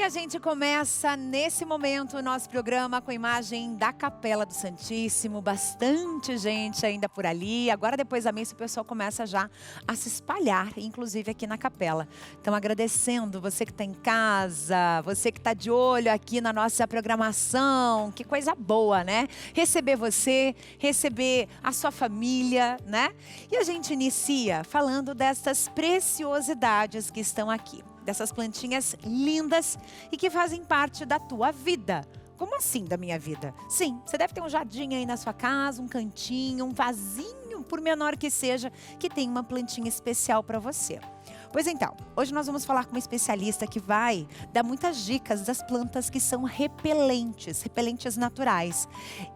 E a gente começa nesse momento o nosso programa com a imagem da Capela do Santíssimo, bastante gente ainda por ali. Agora depois da missa o pessoal começa já a se espalhar, inclusive aqui na capela. Então agradecendo você que está em casa, você que está de olho aqui na nossa programação, que coisa boa, né? Receber você, receber a sua família, né? E a gente inicia falando dessas preciosidades que estão aqui. Dessas plantinhas lindas e que fazem parte da tua vida. Como assim da minha vida? Sim, você deve ter um jardim aí na sua casa, um cantinho, um vasinho, por menor que seja, que tem uma plantinha especial para você. Pois então, hoje nós vamos falar com uma especialista que vai dar muitas dicas das plantas que são repelentes naturais.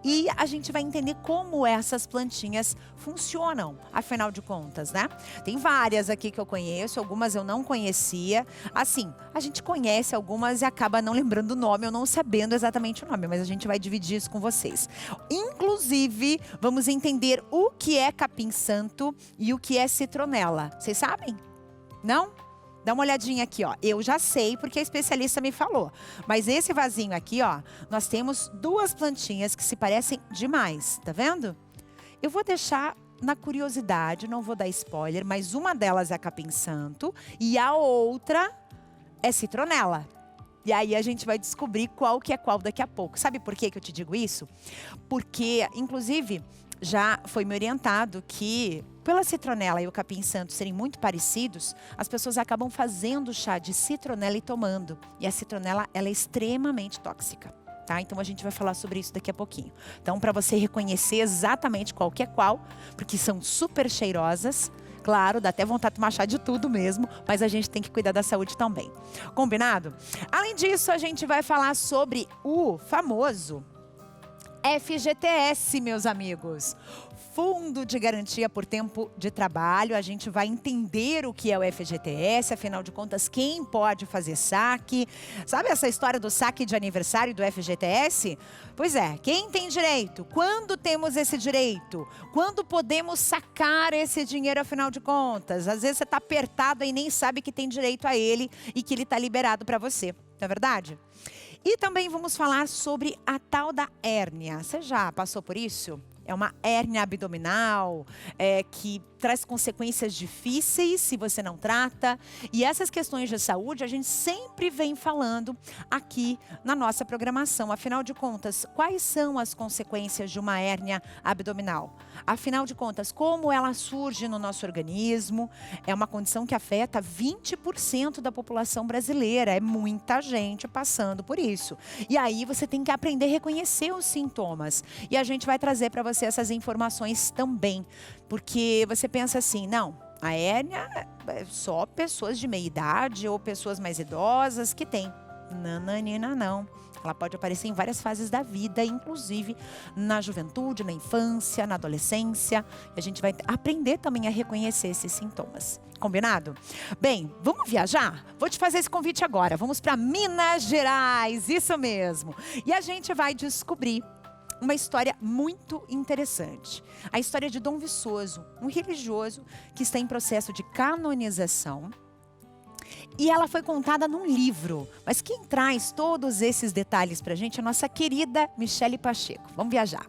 E a gente vai entender como essas plantinhas funcionam, afinal de contas, né? Tem várias aqui que eu conheço, algumas eu não conhecia. Assim, a gente conhece algumas e acaba não lembrando o nome ou não sabendo exatamente o nome, mas a gente vai dividir isso com vocês. Inclusive, vamos entender o que é capim-santo e o que é citronela. Vocês sabem? Não? Dá uma olhadinha aqui, ó. Eu já sei porque a especialista me falou. Mas esse vasinho aqui, ó, nós temos duas plantinhas que se parecem demais. Tá vendo? Eu vou deixar na curiosidade, não vou dar spoiler, mas uma delas é capim-santo e a outra é citronela. E aí a gente vai descobrir qual que é qual daqui a pouco. Sabe por que eu te digo isso? Porque, inclusive, já foi me orientado que, pela citronela e o capim-santo serem muito parecidos, as pessoas acabam fazendo chá de citronela e tomando. E a citronela, ela é extremamente tóxica, tá? Então a gente vai falar sobre isso daqui a pouquinho. Então, para você reconhecer exatamente qual que é qual, porque são super cheirosas, claro, dá até vontade de tomar chá de tudo mesmo, mas a gente tem que cuidar da saúde também. Combinado? Além disso, a gente vai falar sobre o famoso FGTS, meus amigos. Fundo de Garantia por Tempo de Trabalho. A gente vai entender o que é o FGTS, afinal de contas, quem pode fazer saque. Sabe essa história do saque de aniversário do FGTS? Pois é, quem tem direito? Quando temos esse direito? Quando podemos sacar esse dinheiro, afinal de contas? Às vezes você está apertado e nem sabe que tem direito a ele e que ele está liberado para você. Não é verdade? E também vamos falar sobre a tal da hérnia. Você já passou por isso? É uma hérnia abdominal que traz consequências difíceis se você não trata. E essas questões de saúde a gente sempre vem falando aqui na nossa programação. Afinal de contas, quais são as consequências de uma hérnia abdominal? Afinal de contas, como ela surge no nosso organismo? É uma condição que afeta 20% da população brasileira. É muita gente passando por isso. E aí você tem que aprender a reconhecer os sintomas. E a gente vai trazer para você essas informações também, porque você pensa assim, não, a hérnia é só pessoas de meia idade ou pessoas mais idosas que têm. Nananina, não. Ela pode aparecer em várias fases da vida, inclusive na juventude, na infância, na adolescência. E a gente vai aprender também a reconhecer esses sintomas. Combinado? Bem, vamos viajar? Vou te fazer esse convite agora. Vamos para Minas Gerais, isso mesmo. E a gente vai descobrir uma história muito interessante. A história de Dom Viçoso, um religioso que está em processo de canonização. E ela foi contada num livro. Mas quem traz todos esses detalhes para a gente é a nossa querida Michele Pacheco. Vamos viajar.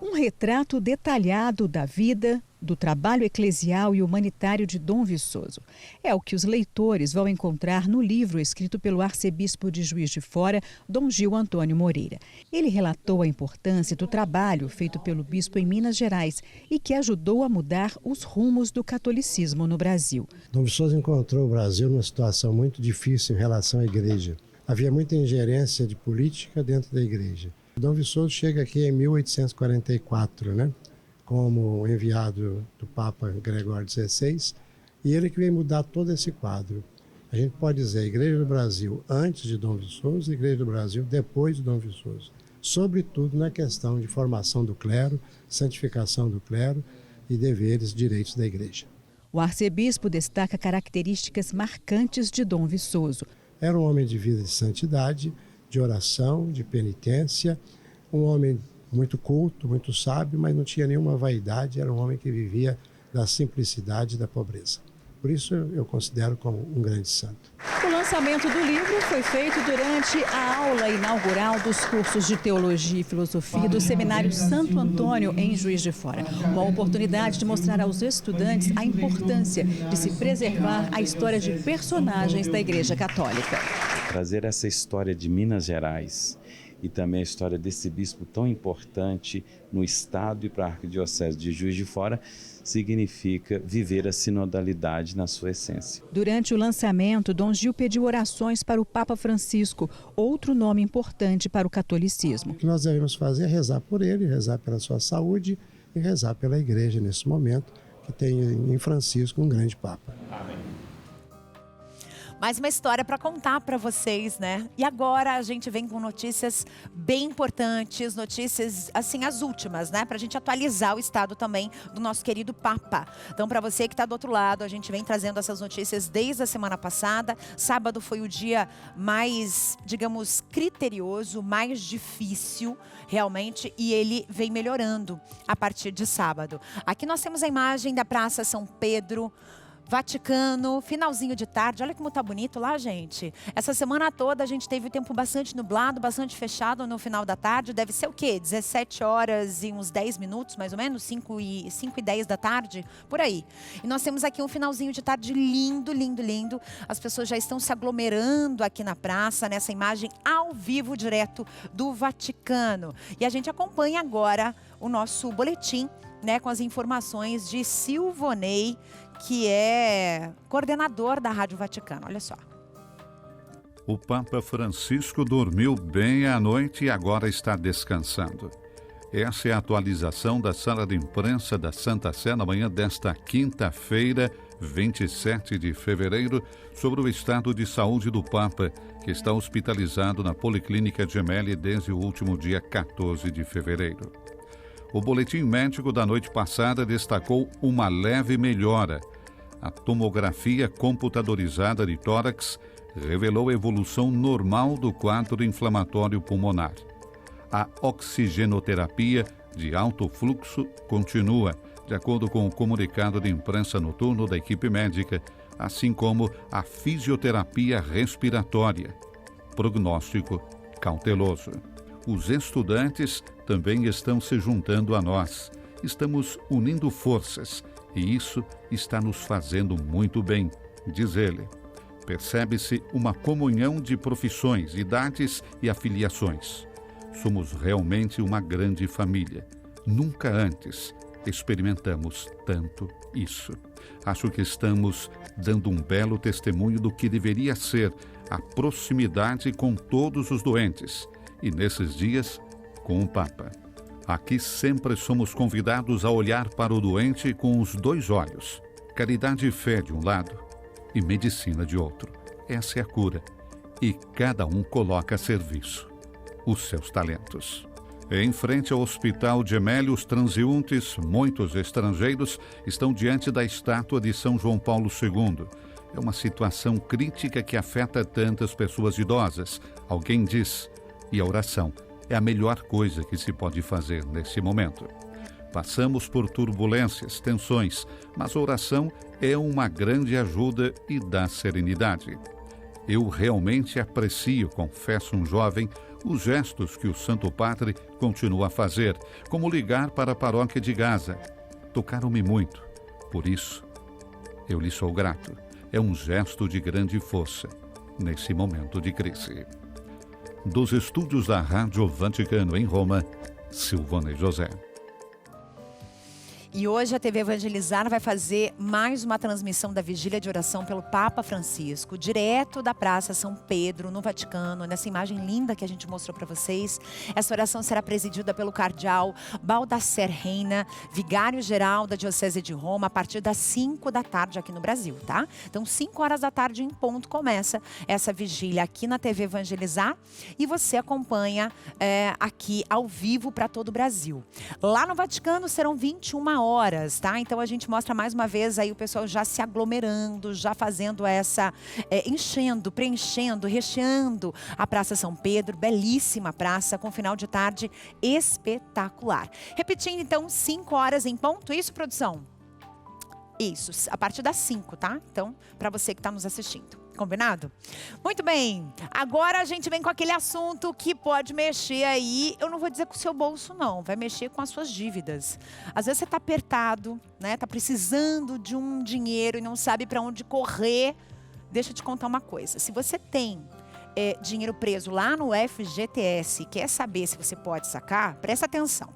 Um retrato detalhado da vida, do trabalho eclesial e humanitário de Dom Viçoso. É o que os leitores vão encontrar no livro escrito pelo arcebispo de Juiz de Fora, Dom Gil Antônio Moreira. Ele relatou a importância do trabalho feito pelo bispo em Minas Gerais e que ajudou a mudar os rumos do catolicismo no Brasil. Dom Viçoso encontrou o Brasil numa situação muito difícil em relação à igreja. Havia muita ingerência de política dentro da igreja. Dom Viçoso chega aqui em 1844, né? Como enviado do Papa Gregório XVI, e ele que vem mudar todo esse quadro. A gente pode dizer a Igreja do Brasil antes de Dom Viçoso e a Igreja do Brasil depois de Dom Viçoso. Sobretudo na questão de formação do clero, santificação do clero e deveres e direitos da Igreja. O arcebispo destaca características marcantes de Dom Viçoso. Era um homem de vida de santidade, de oração, de penitência, um homem muito culto, muito sábio, mas não tinha nenhuma vaidade, era um homem que vivia da simplicidade e da pobreza. Por isso eu considero como um grande santo. Olá. lançamento do livro foi feito durante a aula inaugural dos cursos de Teologia e Filosofia do Seminário Santo Antônio, em Juiz de Fora. Uma oportunidade de mostrar aos estudantes a importância de se preservar a história de personagens da Igreja Católica. Trazer essa história de Minas Gerais e também a história desse bispo tão importante no estado e para a Arquidiocese de Juiz de Fora significa viver a sinodalidade na sua essência. Durante o lançamento, Dom Gil pediu orações para o Papa Francisco, outro nome importante para o catolicismo. O que nós devemos fazer é rezar por ele, rezar pela sua saúde e rezar pela Igreja nesse momento, que tem em Francisco um grande Papa. Amém. Mais uma história para contar para vocês, né? E agora a gente vem com notícias bem importantes, notícias, assim, as últimas, né? Para a gente atualizar o estado também do nosso querido Papa. Então, para você que está do outro lado, a gente vem trazendo essas notícias desde a semana passada. Sábado foi o dia mais, digamos, criterioso, mais difícil, realmente, e ele vem melhorando a partir de sábado. Aqui nós temos a imagem da Praça São Pedro, Vaticano, finalzinho de tarde. Olha como tá bonito lá, gente. Essa semana toda a gente teve o tempo bastante nublado, bastante fechado no final da tarde. Deve ser o quê? 17 horas e uns 10 minutos, mais ou menos? 5 e 10 da tarde, por aí. E nós temos aqui um finalzinho de tarde lindo, lindo, lindo. As pessoas já estão se aglomerando aqui na praça, nessa imagem ao vivo, direto do Vaticano. E a gente acompanha agora o nosso boletim, né, com as informações de Silvonei, que é coordenador da Rádio Vaticano. Olha só. O Papa Francisco dormiu bem à noite e agora está descansando. Essa é a atualização da sala de imprensa da Santa Sé na manhã desta quinta-feira, 27 de fevereiro, sobre o estado de saúde do Papa, que está hospitalizado na Policlínica Gemelli desde o último dia 14 de fevereiro. O boletim médico da noite passada destacou uma leve melhora. A tomografia computadorizada de tórax revelou evolução normal do quadro inflamatório pulmonar. A oxigenoterapia de alto fluxo continua, de acordo com o comunicado de imprensa noturno da equipe médica, assim como a fisioterapia respiratória. Prognóstico cauteloso. Os estudantes também estão se juntando a nós. Estamos unindo forças e isso está nos fazendo muito bem, diz ele. Percebe-se uma comunhão de profissões, idades e afiliações. Somos realmente uma grande família. Nunca antes experimentamos tanto isso. Acho que estamos dando um belo testemunho do que deveria ser a proximidade com todos os doentes. E nesses dias, com o Papa. Aqui sempre somos convidados a olhar para o doente com os dois olhos. Caridade e fé de um lado e medicina de outro. Essa é a cura. E cada um coloca a serviço os seus talentos. Em frente ao Hospital Gemelli, os transeuntes, muitos estrangeiros, estão diante da estátua de São João Paulo II. É uma situação crítica que afeta tantas pessoas idosas. Alguém diz... E a oração é a melhor coisa que se pode fazer nesse momento. Passamos por turbulências, tensões, mas a oração é uma grande ajuda e dá serenidade. Eu realmente aprecio, confessa um jovem, os gestos que o Santo Padre continua a fazer, como ligar para a paróquia de Gaza. Tocaram-me muito. Por isso, eu lhe sou grato. É um gesto de grande força nesse momento de crise. Dos estúdios da Rádio Vaticano em Roma, Silvonei José. E hoje a TV Evangelizar vai fazer mais uma transmissão da vigília de oração pelo Papa Francisco, direto da Praça São Pedro, no Vaticano, nessa imagem linda que a gente mostrou para vocês. Essa oração será presidida pelo cardeal Baldassare Reina, vigário-geral da Diocese de Roma, a partir das 5 da tarde aqui no Brasil, tá? Então, 5 horas da tarde em ponto começa essa vigília aqui na TV Evangelizar e você acompanha aqui ao vivo para todo o Brasil. Lá no Vaticano serão 21 horas, tá? Então a gente mostra mais uma vez aí o pessoal já se aglomerando, já fazendo essa, enchendo, preenchendo, recheando a Praça São Pedro, belíssima praça, com final de tarde espetacular. Repetindo então, 5 horas em ponto, isso, produção? Isso, a partir das 5, tá? Então, para você que está nos assistindo. Combinado? Muito bem. Agora a gente vem com aquele assunto que pode mexer aí, eu não vou dizer com o seu bolso não, vai mexer com as suas dívidas. Às vezes você está apertado, né? Tá precisando de um dinheiro e não sabe para onde correr. Deixa eu te contar uma coisa. Se você tem dinheiro preso lá no FGTS e quer saber se você pode sacar, presta atenção.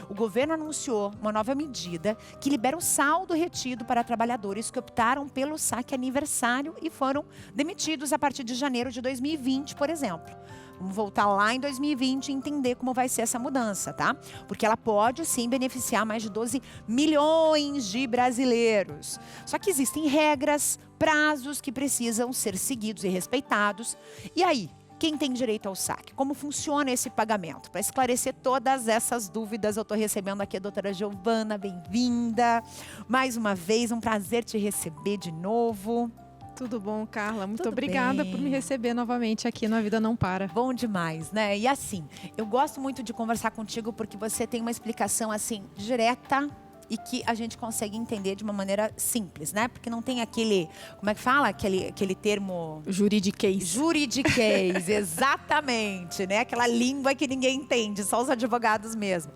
O governo anunciou uma nova medida que libera o saldo retido para trabalhadores que optaram pelo saque aniversário e foram demitidos a partir de janeiro de 2020, por exemplo. Vamos voltar lá em 2020 e entender como vai ser essa mudança, tá? Porque ela pode, sim, beneficiar mais de 12 milhões de brasileiros. Só que existem regras, prazos que precisam ser seguidos e respeitados. E aí? Quem tem direito ao saque? Como funciona esse pagamento? Para esclarecer todas essas dúvidas, eu estou recebendo aqui a doutora Giovana, bem-vinda. Mais uma vez, um prazer te receber de novo. Tudo bom, Carla? Muito Tudo obrigada bem. por me receber novamente aqui no A Vida Não Para. Bom demais, né? E assim, eu gosto muito de conversar contigo porque você tem uma explicação assim, direta e que a gente consegue entender de uma maneira simples, né? Porque não tem aquele, como é que fala? Aquele termo... Juridiquês. Juridiquês, exatamente, né? Aquela língua que ninguém entende, só os advogados mesmo.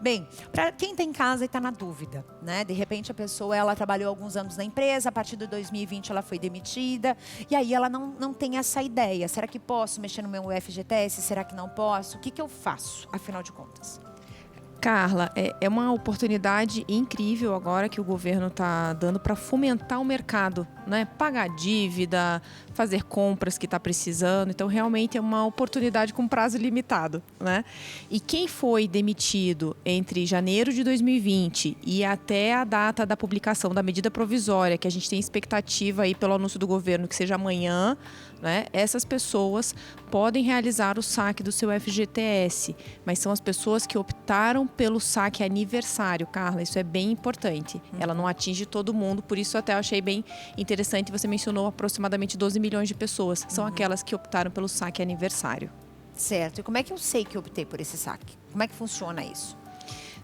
Bem, para quem está em casa e está na dúvida, né? De repente a pessoa, ela trabalhou alguns anos na empresa, a partir de 2020 ela foi demitida, e aí ela não tem essa ideia. Será que posso mexer no meu FGTS? Será que não posso? O que eu faço, afinal de contas? Carla, é uma oportunidade incrível agora que o governo está dando para fomentar o mercado, né? Pagar dívida, fazer compras que está precisando. Então, realmente é uma oportunidade com prazo limitado, né? E quem foi demitido entre janeiro de 2020 e até a data da publicação da medida provisória, que a gente tem expectativa aí pelo anúncio do governo que seja amanhã, né? Essas pessoas podem realizar o saque do seu FGTS, mas são as pessoas que optaram pelo saque aniversário, Carla, isso é bem importante. Ela não atinge todo mundo, por isso até eu achei bem interessante, você mencionou aproximadamente 12 milhões de pessoas, são aquelas que optaram pelo saque aniversário. Certo, e como é que eu sei que eu optei por esse saque? Como é que funciona isso?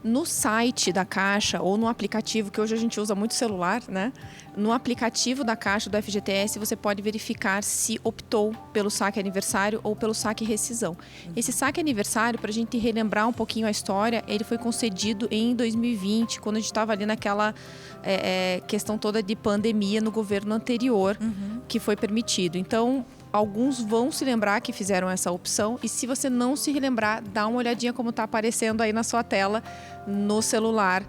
No site da Caixa ou no aplicativo, que hoje a gente usa muito celular, né? No aplicativo da Caixa do FGTS, você pode verificar se optou pelo saque aniversário ou pelo saque rescisão. Esse saque aniversário, para a gente relembrar um pouquinho a história, ele foi concedido em 2020, quando a gente estava ali naquela questão toda de pandemia no governo anterior, que foi permitido. Então, alguns vão se lembrar que fizeram essa opção e se você não se relembrar, dá uma olhadinha como está aparecendo aí na sua tela, no celular,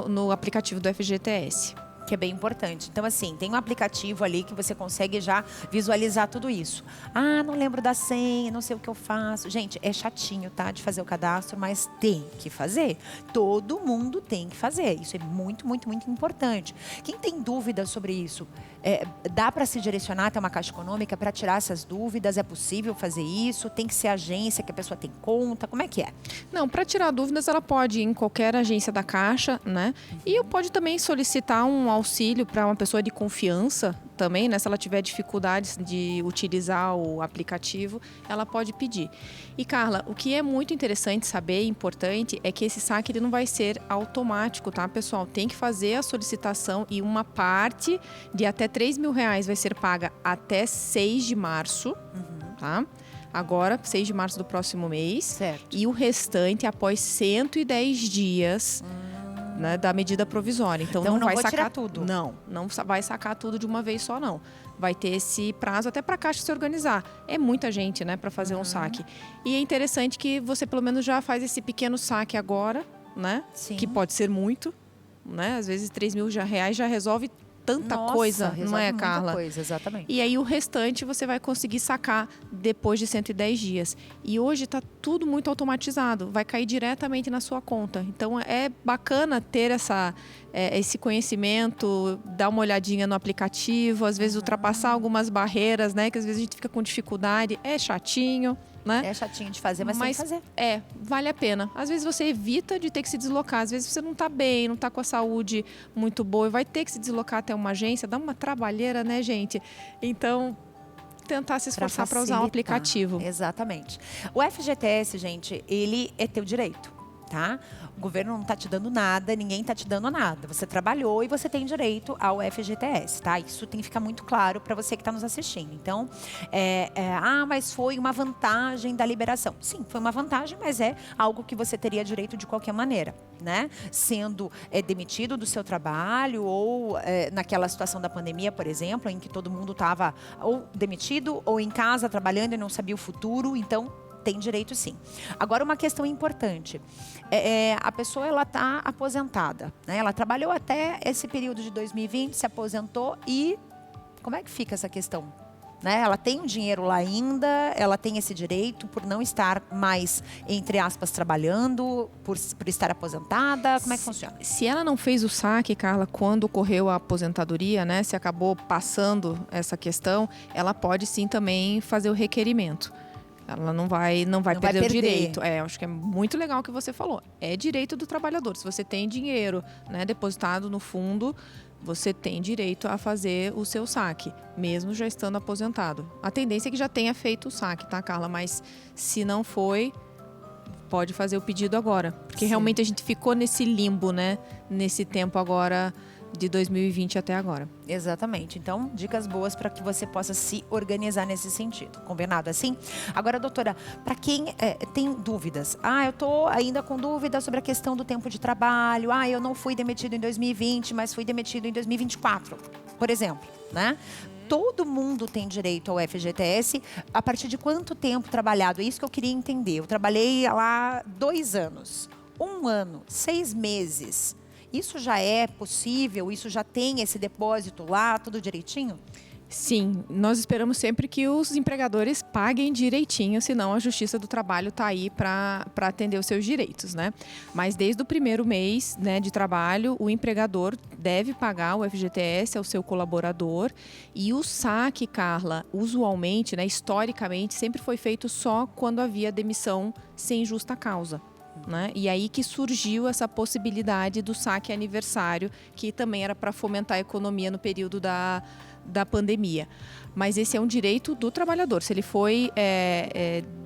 no aplicativo do FGTS. Que é bem importante. Então, assim, tem um aplicativo ali que você consegue já visualizar tudo isso. Ah, não lembro da senha, não sei o que eu faço. Gente, é chatinho, tá? De fazer o cadastro, mas tem que fazer. Todo mundo tem que fazer. Isso é muito, muito, muito importante. Quem tem dúvidas sobre isso, dá para se direcionar até uma Caixa Econômica para tirar essas dúvidas? É possível fazer isso? Tem que ser agência que a pessoa tem conta? Como é que é? Não, para tirar dúvidas, ela pode ir em qualquer agência da Caixa, né? E pode também solicitar um auxílio para uma pessoa de confiança também, né? Se ela tiver dificuldades de utilizar o aplicativo, ela pode pedir. E Carla, o que é muito interessante saber e importante é que esse saque ele não vai ser automático, tá, pessoal? Tem que fazer a solicitação e uma parte de até R$3.000 vai ser paga até 6 de março, tá? Agora, 6 de março do próximo mês. Certo. E o restante após 110 dias né, da medida provisória. Então não vai vou sacar tirar tudo. Não vai sacar tudo de uma vez só, não. Vai ter esse prazo até para a Caixa se organizar. É muita gente, né, para fazer um saque. E é interessante que você pelo menos já faz esse pequeno saque agora, né? Sim. Que pode ser muito, né? Às vezes R$3.000 já resolve tanta Nossa, coisa, não resolve é, muita Carla? coisa, exatamente. E aí o restante você vai conseguir sacar depois de 110 dias. E hoje está tudo muito automatizado, vai cair diretamente na sua conta. Então é bacana ter esse conhecimento, dar uma olhadinha no aplicativo, às vezes ultrapassar algumas barreiras, né? Que às vezes a gente fica com dificuldade, é chatinho, né? É chatinho de fazer, mas tem que fazer. Vale a pena. Às vezes você evita de ter que se deslocar. Às vezes você não está bem, não está com a saúde muito boa e vai ter que se deslocar até uma agência. Dá uma trabalheira, né, gente? Então, tentar se esforçar para usar um aplicativo. Exatamente. O FGTS, gente, ele é teu direito. tá? O governo não está te dando nada, ninguém está te dando nada. Você trabalhou e você tem direito ao FGTS, tá? Isso tem que ficar muito claro para você que está nos assistindo. Então, mas foi uma vantagem da liberação. Sim, foi uma vantagem, mas é algo que você teria direito de qualquer maneira, né? Sendo demitido do seu trabalho ou naquela situação da pandemia, por exemplo, em que todo mundo estava ou demitido ou em casa trabalhando e não sabia o futuro, então tem direito sim. Agora, uma questão importante. A pessoa, ela está aposentada, né? Ela trabalhou até esse período de 2020, se aposentou e como é que fica essa questão? Né? Ela tem o dinheiro lá ainda, ela tem esse direito por não estar mais, entre aspas, trabalhando, por estar aposentada? Como é que funciona? Se ela não fez o saque, Carla, quando ocorreu a aposentadoria, né? Se acabou passando essa questão, ela pode sim também fazer o requerimento. Ela não vai perder o direito. Acho que é muito legal o que você falou. É direito do trabalhador. Se você tem dinheiro, né, depositado no fundo, você tem direito a fazer o seu saque, mesmo já estando aposentado. A tendência é que já tenha feito o saque, tá, Carla? Mas se não foi, pode fazer o pedido agora. Porque realmente a gente ficou nesse limbo, né? Nesse tempo agora de 2020 até agora. Exatamente. Então, dicas boas para que você possa se organizar nesse sentido. Combinado assim? Agora, doutora, para quem tem dúvidas. Eu estou ainda com dúvidas sobre a questão do tempo de trabalho. Eu não fui demitido em 2020, mas fui demitido em 2024, por exemplo, né? Todo mundo tem direito ao FGTS a partir de quanto tempo trabalhado? É isso que eu queria entender. Eu trabalhei lá 2 anos, 1 ano, 6 meses. Isso já é possível? Isso já tem esse depósito lá, tudo direitinho? Sim, nós esperamos sempre que os empregadores paguem direitinho, senão a Justiça do Trabalho está aí para atender os seus direitos, né? Mas desde o primeiro mês, né, de trabalho, o empregador deve pagar o FGTS ao seu colaborador e o saque, Carla, usualmente, né, historicamente, sempre foi feito só quando havia demissão sem justa causa. Né? E aí que surgiu essa possibilidade do saque aniversário, que também era para fomentar a economia no período da pandemia. Mas esse é um direito do trabalhador. Se ele foi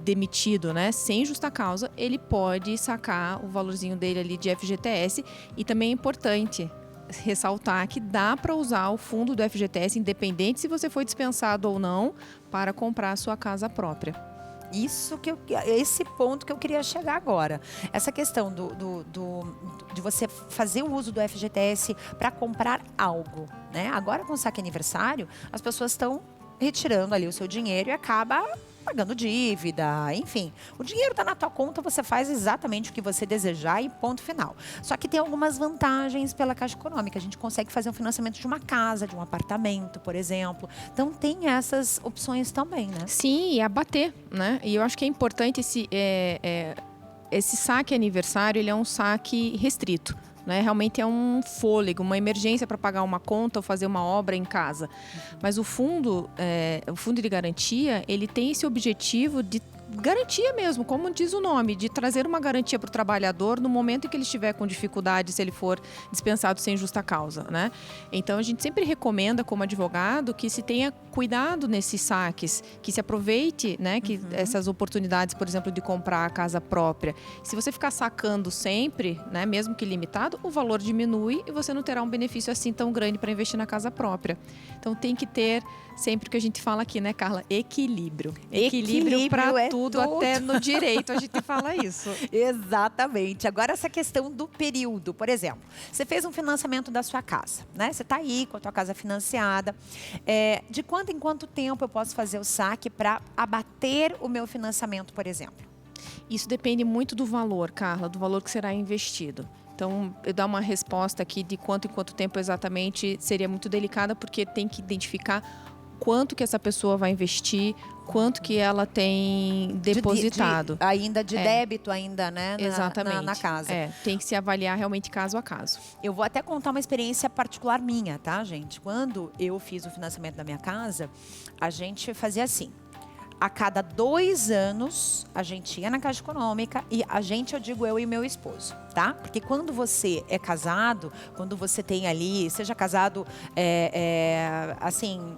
demitido, né, sem justa causa, ele pode sacar o valorzinho dele ali de FGTS. E também é importante ressaltar que dá para usar o fundo do FGTS, independente se você foi dispensado ou não, para comprar a sua casa própria. Esse ponto que eu queria chegar agora. Essa questão de você fazer o uso do FGTS para comprar algo, né? Agora, com o saque aniversário, as pessoas estão retirando ali o seu dinheiro e acaba pagando dívida, enfim. O dinheiro está na tua conta, você faz exatamente o que você desejar e ponto final. Só que tem algumas vantagens pela Caixa Econômica. A gente consegue fazer um financiamento de uma casa, de um apartamento, por exemplo. Então, tem essas opções também, né? Sim, e abater, né? E eu acho que é importante esse saque aniversário, ele é um saque restrito. Né? Realmente é um fôlego, uma emergência para pagar uma conta ou fazer uma obra em casa. Mas o fundo de garantia, ele tem esse objetivo de garantia mesmo, como diz o nome, de trazer uma garantia para o trabalhador no momento em que ele estiver com dificuldade, se ele for dispensado sem justa causa, né? Então, a gente sempre recomenda, como advogado, que se tenha cuidado nesses saques, que se aproveite, né, que essas oportunidades, por exemplo, de comprar a casa própria. Se você ficar sacando sempre, né, mesmo que limitado, o valor diminui e você não terá um benefício assim tão grande para investir na casa própria. Então, tem que ter sempre que a gente fala aqui, né, Carla? Equilíbrio. Equilíbrio para tudo, até no direito a gente fala isso. Exatamente. Agora, essa questão do período, por exemplo, você fez um financiamento da sua casa, né? Você está aí com a tua casa financiada. De quanto em quanto tempo eu posso fazer o saque para abater o meu financiamento, por exemplo? Isso depende muito do valor, Carla, do valor que será investido. Então, eu dar uma resposta aqui de quanto em quanto tempo exatamente seria muito delicada, porque tem que identificar quanto que essa pessoa vai investir, quanto que ela tem depositado. Ainda de débito, ainda, né? Exatamente. Na casa. Tem que se avaliar realmente caso a caso. Eu vou até contar uma experiência particular minha, tá, gente? Quando eu fiz o financiamento da minha casa, a gente fazia assim. A cada 2 anos, a gente ia na Caixa Econômica e eu digo eu e meu esposo, tá? Porque quando você é casado, quando você tem ali, seja casado, assim,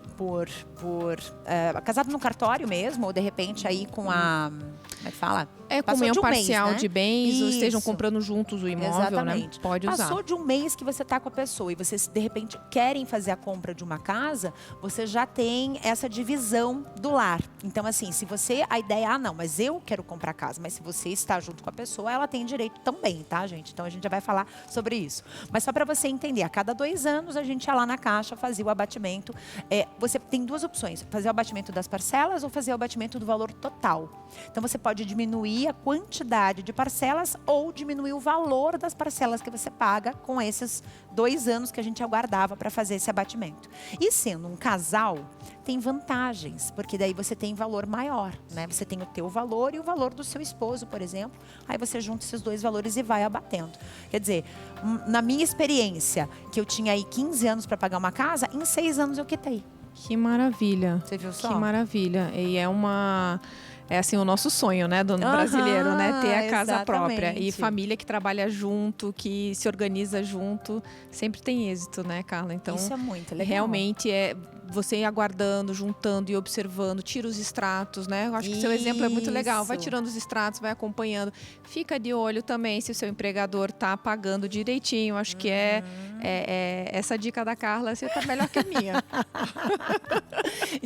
casado no cartório mesmo, ou de repente aí com a, como é que fala? Passou comunhão de um mês, parcial né? de bens, ou estejam Isso. comprando juntos o imóvel, Exatamente. né? Pode usar. Passou de um mês que você está com a pessoa e vocês, de repente, querem fazer a compra de uma casa, você já tem essa divisão do lar. Então, assim, se você... A ideia, não, mas eu quero comprar casa. Mas se você está junto com a pessoa, ela tem direito também, tá, gente? Então, a gente já vai falar sobre isso. Mas só para você entender, a cada 2 anos, a gente ia lá na Caixa, fazia o abatimento. Você tem 2 opções, fazer o abatimento das parcelas ou fazer o abatimento do valor total. Então, você pode diminuir a quantidade de parcelas ou diminuir o valor das parcelas que você paga com esses 2 anos que a gente aguardava para fazer esse abatimento. E sendo um casal, tem vantagens, porque daí você tem valor maior, né? Você tem o teu valor e o valor do seu esposo, por exemplo. Aí você junta esses 2 valores e vai abatendo. Quer dizer, na minha experiência, que eu tinha aí 15 anos para pagar uma casa, em 6 anos eu quitei. Que maravilha. Você viu só? Que maravilha. E é assim o nosso sonho, né, do brasileiro, né, ter a casa própria. E família que trabalha junto, que se organiza junto, sempre tem êxito, né, Carla? Então, isso é muito legal. Realmente é você ir aguardando, juntando e observando, tira os extratos, né? Eu acho que o seu exemplo é muito legal. Vai tirando os extratos, vai acompanhando. Fica de olho também se o seu empregador está pagando direitinho. Acho que essa dica da Carla, você está melhor que a minha.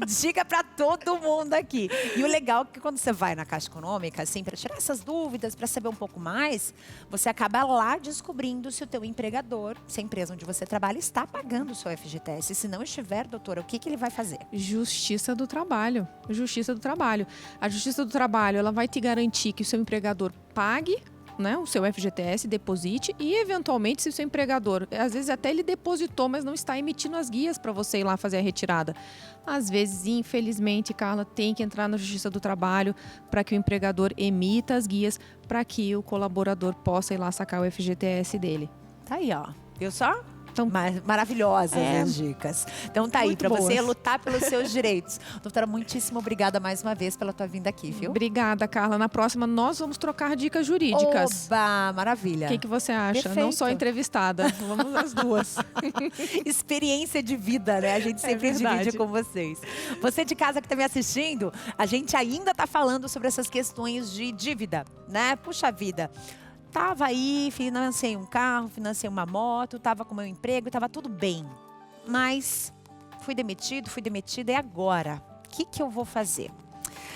Dica para todo mundo aqui. E o legal é que quando você vai na Caixa Econômica, assim, para tirar essas dúvidas, para saber um pouco mais, você acaba lá descobrindo se o teu empregador, se a empresa onde você trabalha, está pagando o seu FGTS. Se não estiver, doutora, o que ele vai fazer? Justiça do trabalho. Justiça do trabalho. A Justiça do Trabalho, ela vai te garantir que o seu empregador pague, né, o seu FGTS, deposite e, eventualmente, se o seu empregador, às vezes até ele depositou, mas não está emitindo as guias para você ir lá fazer a retirada. Às vezes, infelizmente, Carla, tem que entrar na Justiça do Trabalho para que o empregador emita as guias para que o colaborador possa ir lá sacar o FGTS dele. Tá aí, ó. Viu só? Então, maravilhosas as dicas. Então tá aí, para você lutar pelos seus direitos. Doutora, muitíssimo obrigada mais uma vez pela tua vinda aqui, viu? Obrigada, Carla. Na próxima, nós vamos trocar dicas jurídicas. Oba, maravilha. O que você acha? Perfeito. Não só entrevistada, vamos as duas. Experiência de vida, né? A gente sempre divide com vocês. Você de casa que está me assistindo, a gente ainda está falando sobre essas questões de dívida, né? Puxa vida. Tava aí, financei um carro, financei uma moto, tava com meu emprego, tava tudo bem. Mas fui demitida e agora? O que eu vou fazer?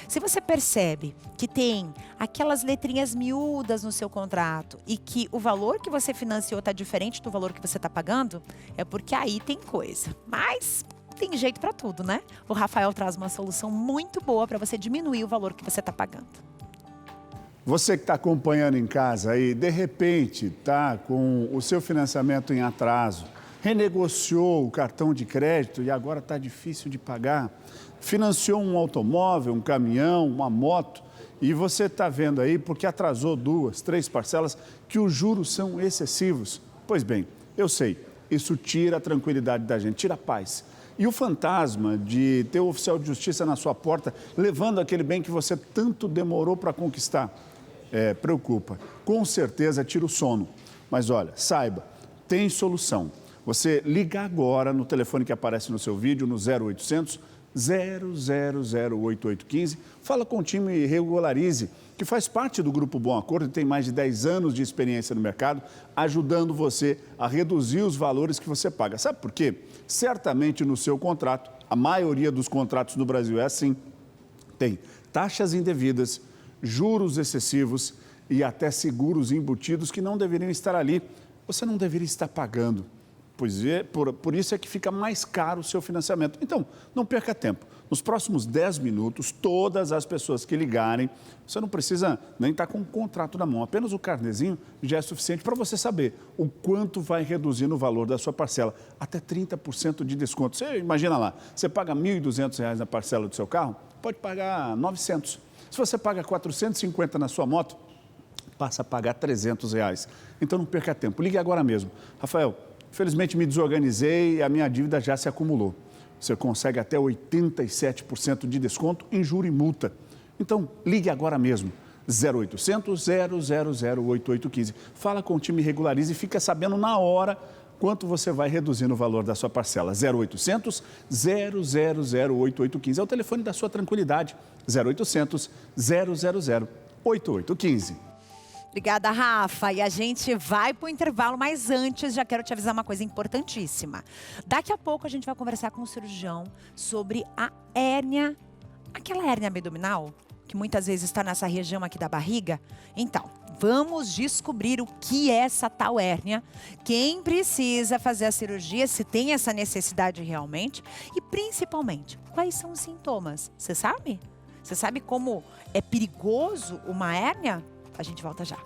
Se você percebe que tem aquelas letrinhas miúdas no seu contrato e que o valor que você financiou está diferente do valor que você está pagando, é porque aí tem coisa. Mas tem jeito para tudo, né? O Rafael traz uma solução muito boa para você diminuir o valor que você está pagando. Você que está acompanhando em casa aí, de repente está com o seu financiamento em atraso, renegociou o cartão de crédito e agora está difícil de pagar, financiou um automóvel, um caminhão, uma moto e você está vendo aí porque atrasou 2, 3 parcelas que os juros são excessivos. Pois bem, eu sei, isso tira a tranquilidade da gente, tira a paz. E o fantasma de ter o oficial de justiça na sua porta, levando aquele bem que você tanto demorou para conquistar, preocupa. Com certeza tira o sono. Mas olha, saiba, tem solução. Você liga agora no telefone que aparece no seu vídeo, no 0800 000 8815. Fala com o time Regularize, que faz parte do Grupo Bom Acordo e tem mais de 10 anos de experiência no mercado, ajudando você a reduzir os valores que você paga. Sabe por quê? Certamente no seu contrato, a maioria dos contratos no Brasil é assim, tem taxas indevidas, juros excessivos e até seguros embutidos que não deveriam estar ali. Você não deveria estar pagando. Pois é, por isso é que fica mais caro o seu financiamento. Então, não perca tempo. Nos próximos 10 minutos, todas as pessoas que ligarem, você não precisa nem estar com o contrato na mão. Apenas o carnezinho já é suficiente para você saber o quanto vai reduzir no valor da sua parcela. Até 30% de desconto. Você imagina lá, você paga R$ 1.200 na parcela do seu carro, pode pagar R$ 900. Se você paga 450 na sua moto, passa a pagar R$ 300. Então não perca tempo, ligue agora mesmo. Rafael, infelizmente me desorganizei e a minha dívida já se acumulou. Você consegue até 87% de desconto em juro e multa. Então ligue agora mesmo. 0800 000 8815. Fala com o time Regularize e fica sabendo na hora quanto você vai reduzir no valor da sua parcela. 0800 000 8815. É o telefone da sua tranquilidade. 0800 000 8815. Obrigada, Rafa. E a gente vai para o intervalo, mas antes já quero te avisar uma coisa importantíssima. Daqui a pouco a gente vai conversar com o cirurgião sobre a hérnia, aquela hérnia abdominal, que muitas vezes está nessa região aqui da barriga. Então, vamos descobrir o que é essa tal hérnia, quem precisa fazer a cirurgia, se tem essa necessidade realmente e, principalmente, quais são os sintomas. Você sabe? Você sabe como é perigoso uma hérnia? A gente volta já.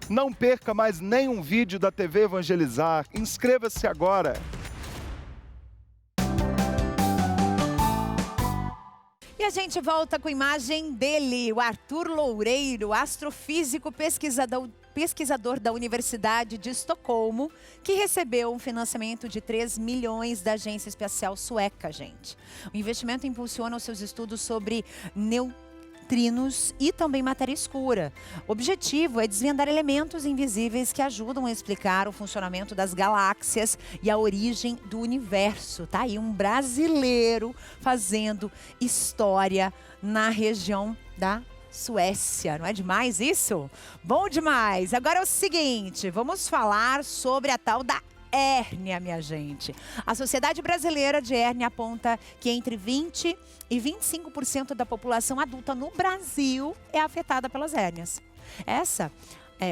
Não perca mais nenhum vídeo da TV Evangelizar. Inscreva-se agora. E a gente volta com a imagem dele, o Arthur Loureiro, astrofísico pesquisador da Universidade de Estocolmo, que recebeu um financiamento de 3 milhões da Agência Espacial Sueca, gente. O investimento impulsiona os seus estudos sobre neutrinos e também matéria escura. O objetivo é desvendar elementos invisíveis que ajudam a explicar o funcionamento das galáxias e a origem do universo. Tá aí um brasileiro fazendo história na região da Suécia. Não é demais isso? Bom demais! Agora é o seguinte, vamos falar sobre a tal da hérnia, minha gente. A Sociedade Brasileira de Hérnia aponta que entre 20% e 25% da população adulta no Brasil é afetada pelas hérnias. Essa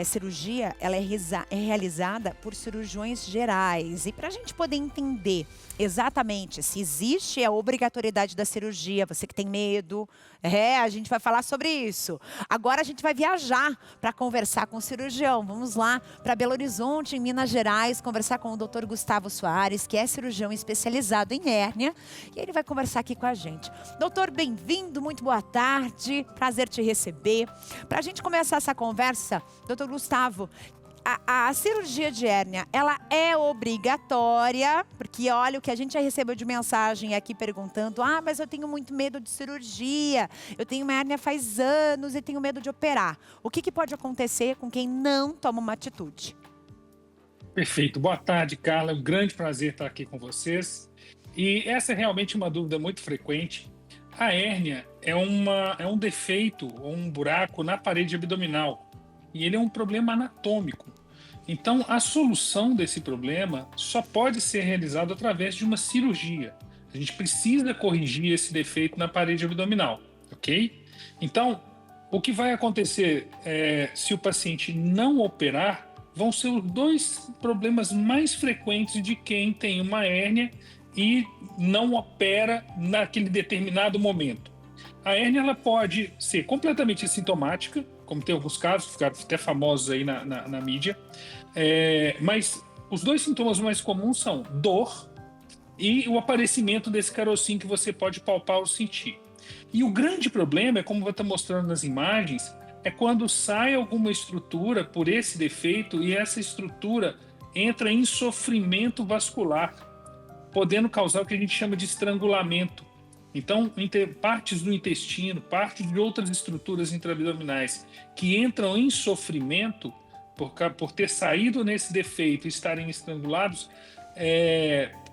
cirurgia ela é realizada por cirurgiões gerais. E para a gente poder entender exatamente se existe a obrigatoriedade da cirurgia, você que tem medo, a gente vai falar sobre isso. Agora a gente vai viajar para conversar com o cirurgião. Vamos lá para Belo Horizonte, em Minas Gerais, conversar com o Dr. Gustavo Soares, que é cirurgião especializado em hérnia. E ele vai conversar aqui com a gente. Doutor, bem-vindo, muito boa tarde. Prazer te receber. Para a gente começar essa conversa, Dr. Gustavo, a cirurgia de hérnia, ela é obrigatória? Porque olha, o que a gente já recebeu de mensagem aqui perguntando, mas eu tenho muito medo de cirurgia, eu tenho uma hérnia faz anos e tenho medo de operar. O que pode acontecer com quem não toma uma atitude? Perfeito. Boa tarde, Carla. É um grande prazer estar aqui com vocês. E essa é realmente uma dúvida muito frequente. A hérnia é um defeito ou um buraco na parede abdominal. E ele é um problema anatômico. Então, a solução desse problema só pode ser realizada através de uma cirurgia. A gente precisa corrigir esse defeito na parede abdominal, ok? Então, o que vai acontecer se o paciente não operar, vão ser os dois problemas mais frequentes de quem tem uma hérnia e não opera naquele determinado momento. A hérnia ela pode ser completamente assintomática, como tem alguns casos, ficaram até famosos aí na mídia, mas os dois sintomas mais comuns são dor e o aparecimento desse carocinho que você pode palpar ou sentir. E o grande problema, como vai estar mostrando nas imagens, é quando sai alguma estrutura por esse defeito e essa estrutura entra em sofrimento vascular, podendo causar o que a gente chama de estrangulamento. Então, partes do intestino, partes de outras estruturas intraabdominais que entram em sofrimento por ter saído nesse defeito e estarem estrangulados,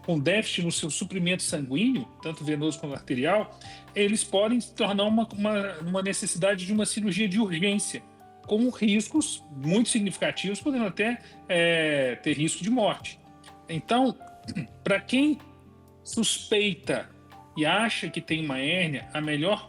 com déficit no seu suprimento sanguíneo, tanto venoso quanto arterial, eles podem se tornar uma necessidade de uma cirurgia de urgência, com riscos muito significativos, podendo até ter risco de morte. Então, para quem suspeita e acha que tem uma hérnia, a melhor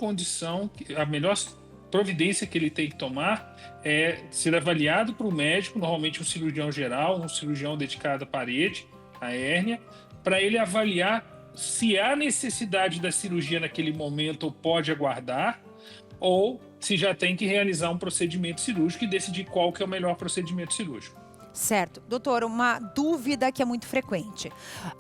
providência que ele tem que tomar é ser avaliado por um médico, normalmente um cirurgião geral, um cirurgião dedicado à parede, à hérnia, para ele avaliar se há necessidade da cirurgia naquele momento ou pode aguardar, ou se já tem que realizar um procedimento cirúrgico e decidir qual que é o melhor procedimento cirúrgico. Certo. Doutor, uma dúvida que é muito frequente.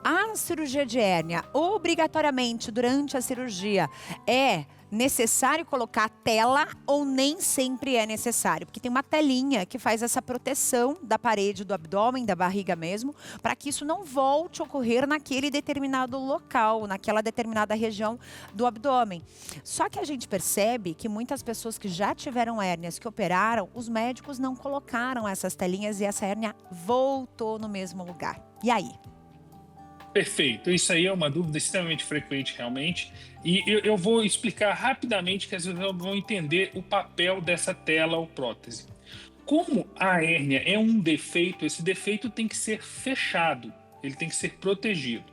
A cirurgia de hérnia, obrigatoriamente, durante a cirurgia, é necessário colocar tela ou nem sempre é necessário? Porque tem uma telinha que faz essa proteção da parede do abdômen, da barriga mesmo, para que isso não volte a ocorrer naquele determinado local, naquela determinada região do abdômen. Só que a gente percebe que muitas pessoas que já tiveram hérnias, que operaram, os médicos não colocaram essas telinhas e essa hérnia voltou no mesmo lugar. E aí? Perfeito. Isso aí é uma dúvida extremamente frequente, realmente. E eu vou explicar rapidamente, que as pessoas vão entender o papel dessa tela ou prótese. Como a hérnia é um defeito, esse defeito tem que ser fechado, ele tem que ser protegido.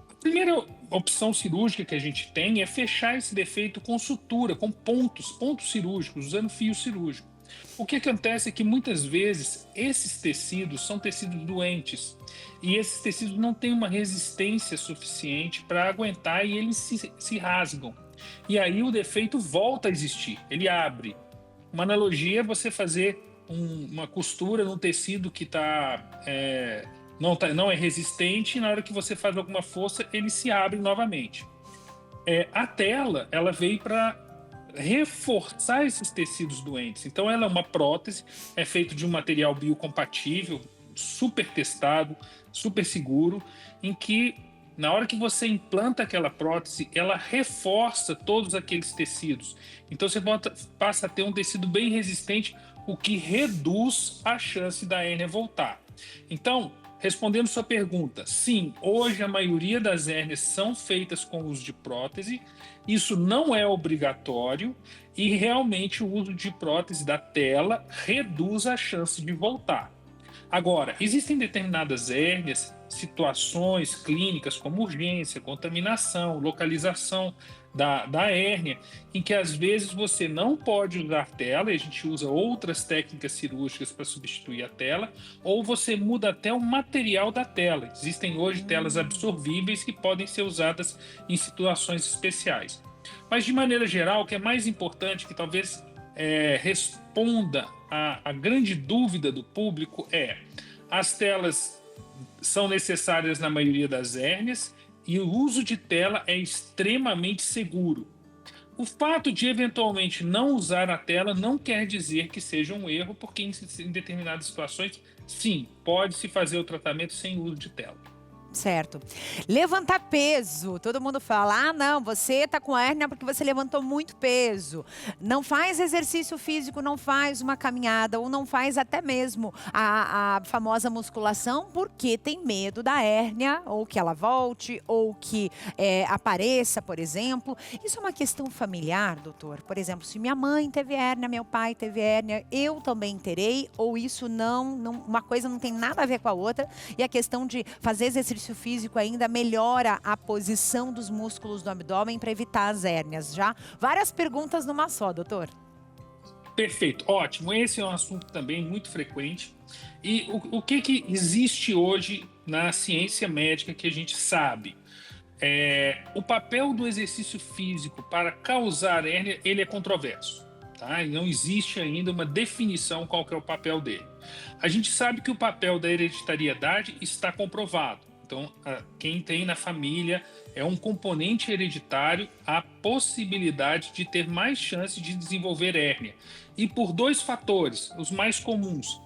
A primeira opção cirúrgica que a gente tem é fechar esse defeito com sutura, com pontos cirúrgicos, usando fio cirúrgico. O que acontece é que muitas vezes esses tecidos são tecidos doentes e esses tecidos não têm uma resistência suficiente para aguentar e eles se rasgam. E aí o defeito volta a existir, ele abre. Uma analogia é você fazer uma costura num tecido que não é resistente e na hora que você faz alguma força ele se abre novamente. A tela ela veio para reforçar esses tecidos doentes. Então ela é uma prótese, é feita de um material biocompatível, super testado, super seguro, em que na hora que você implanta aquela prótese, ela reforça todos aqueles tecidos. Então você passa a ter um tecido bem resistente, o que reduz a chance da hérnia voltar. Então, respondendo sua pergunta, sim, hoje a maioria das hérnias são feitas com o uso de prótese, isso não é obrigatório e realmente o uso de prótese da tela reduz a chance de voltar. Agora, existem determinadas hérnias, situações clínicas como urgência, contaminação, localização da hérnia, em que às vezes você não pode usar tela, e a gente usa outras técnicas cirúrgicas para substituir a tela, ou você muda até o material da tela. Existem hoje telas absorvíveis que podem ser usadas em situações especiais. Mas de maneira geral, o que é mais importante, que talvez responda a grande dúvida do público as telas são necessárias na maioria das hérnias e o uso de tela é extremamente seguro. O fato de eventualmente não usar a tela não quer dizer que seja um erro, porque em determinadas situações, sim, pode-se fazer o tratamento sem uso de tela. Certo. Levantar peso. Todo mundo fala, não, você tá com hérnia porque você levantou muito peso. Não faz exercício físico, não faz uma caminhada ou não faz até mesmo a famosa musculação porque tem medo da hérnia ou que ela volte ou que apareça, por exemplo. Isso é uma questão familiar, doutor? Por exemplo, se minha mãe teve hérnia, meu pai teve hérnia, eu também terei, ou isso não, uma coisa não tem nada a ver com a outra e a questão de fazer exercício físico ainda melhora a posição dos músculos do abdômen para evitar as hérnias. Já várias perguntas numa só, doutor. Perfeito, ótimo. Esse é um assunto também muito frequente. E o que existe hoje na ciência médica que a gente sabe? O papel do exercício físico para causar hérnia, ele é controverso. Tá? E não existe ainda uma definição qual que é o papel dele. A gente sabe que o papel da hereditariedade está comprovado. Então, quem tem na família é um componente hereditário a possibilidade de ter mais chance de desenvolver hérnia. E por dois fatores, os mais comuns.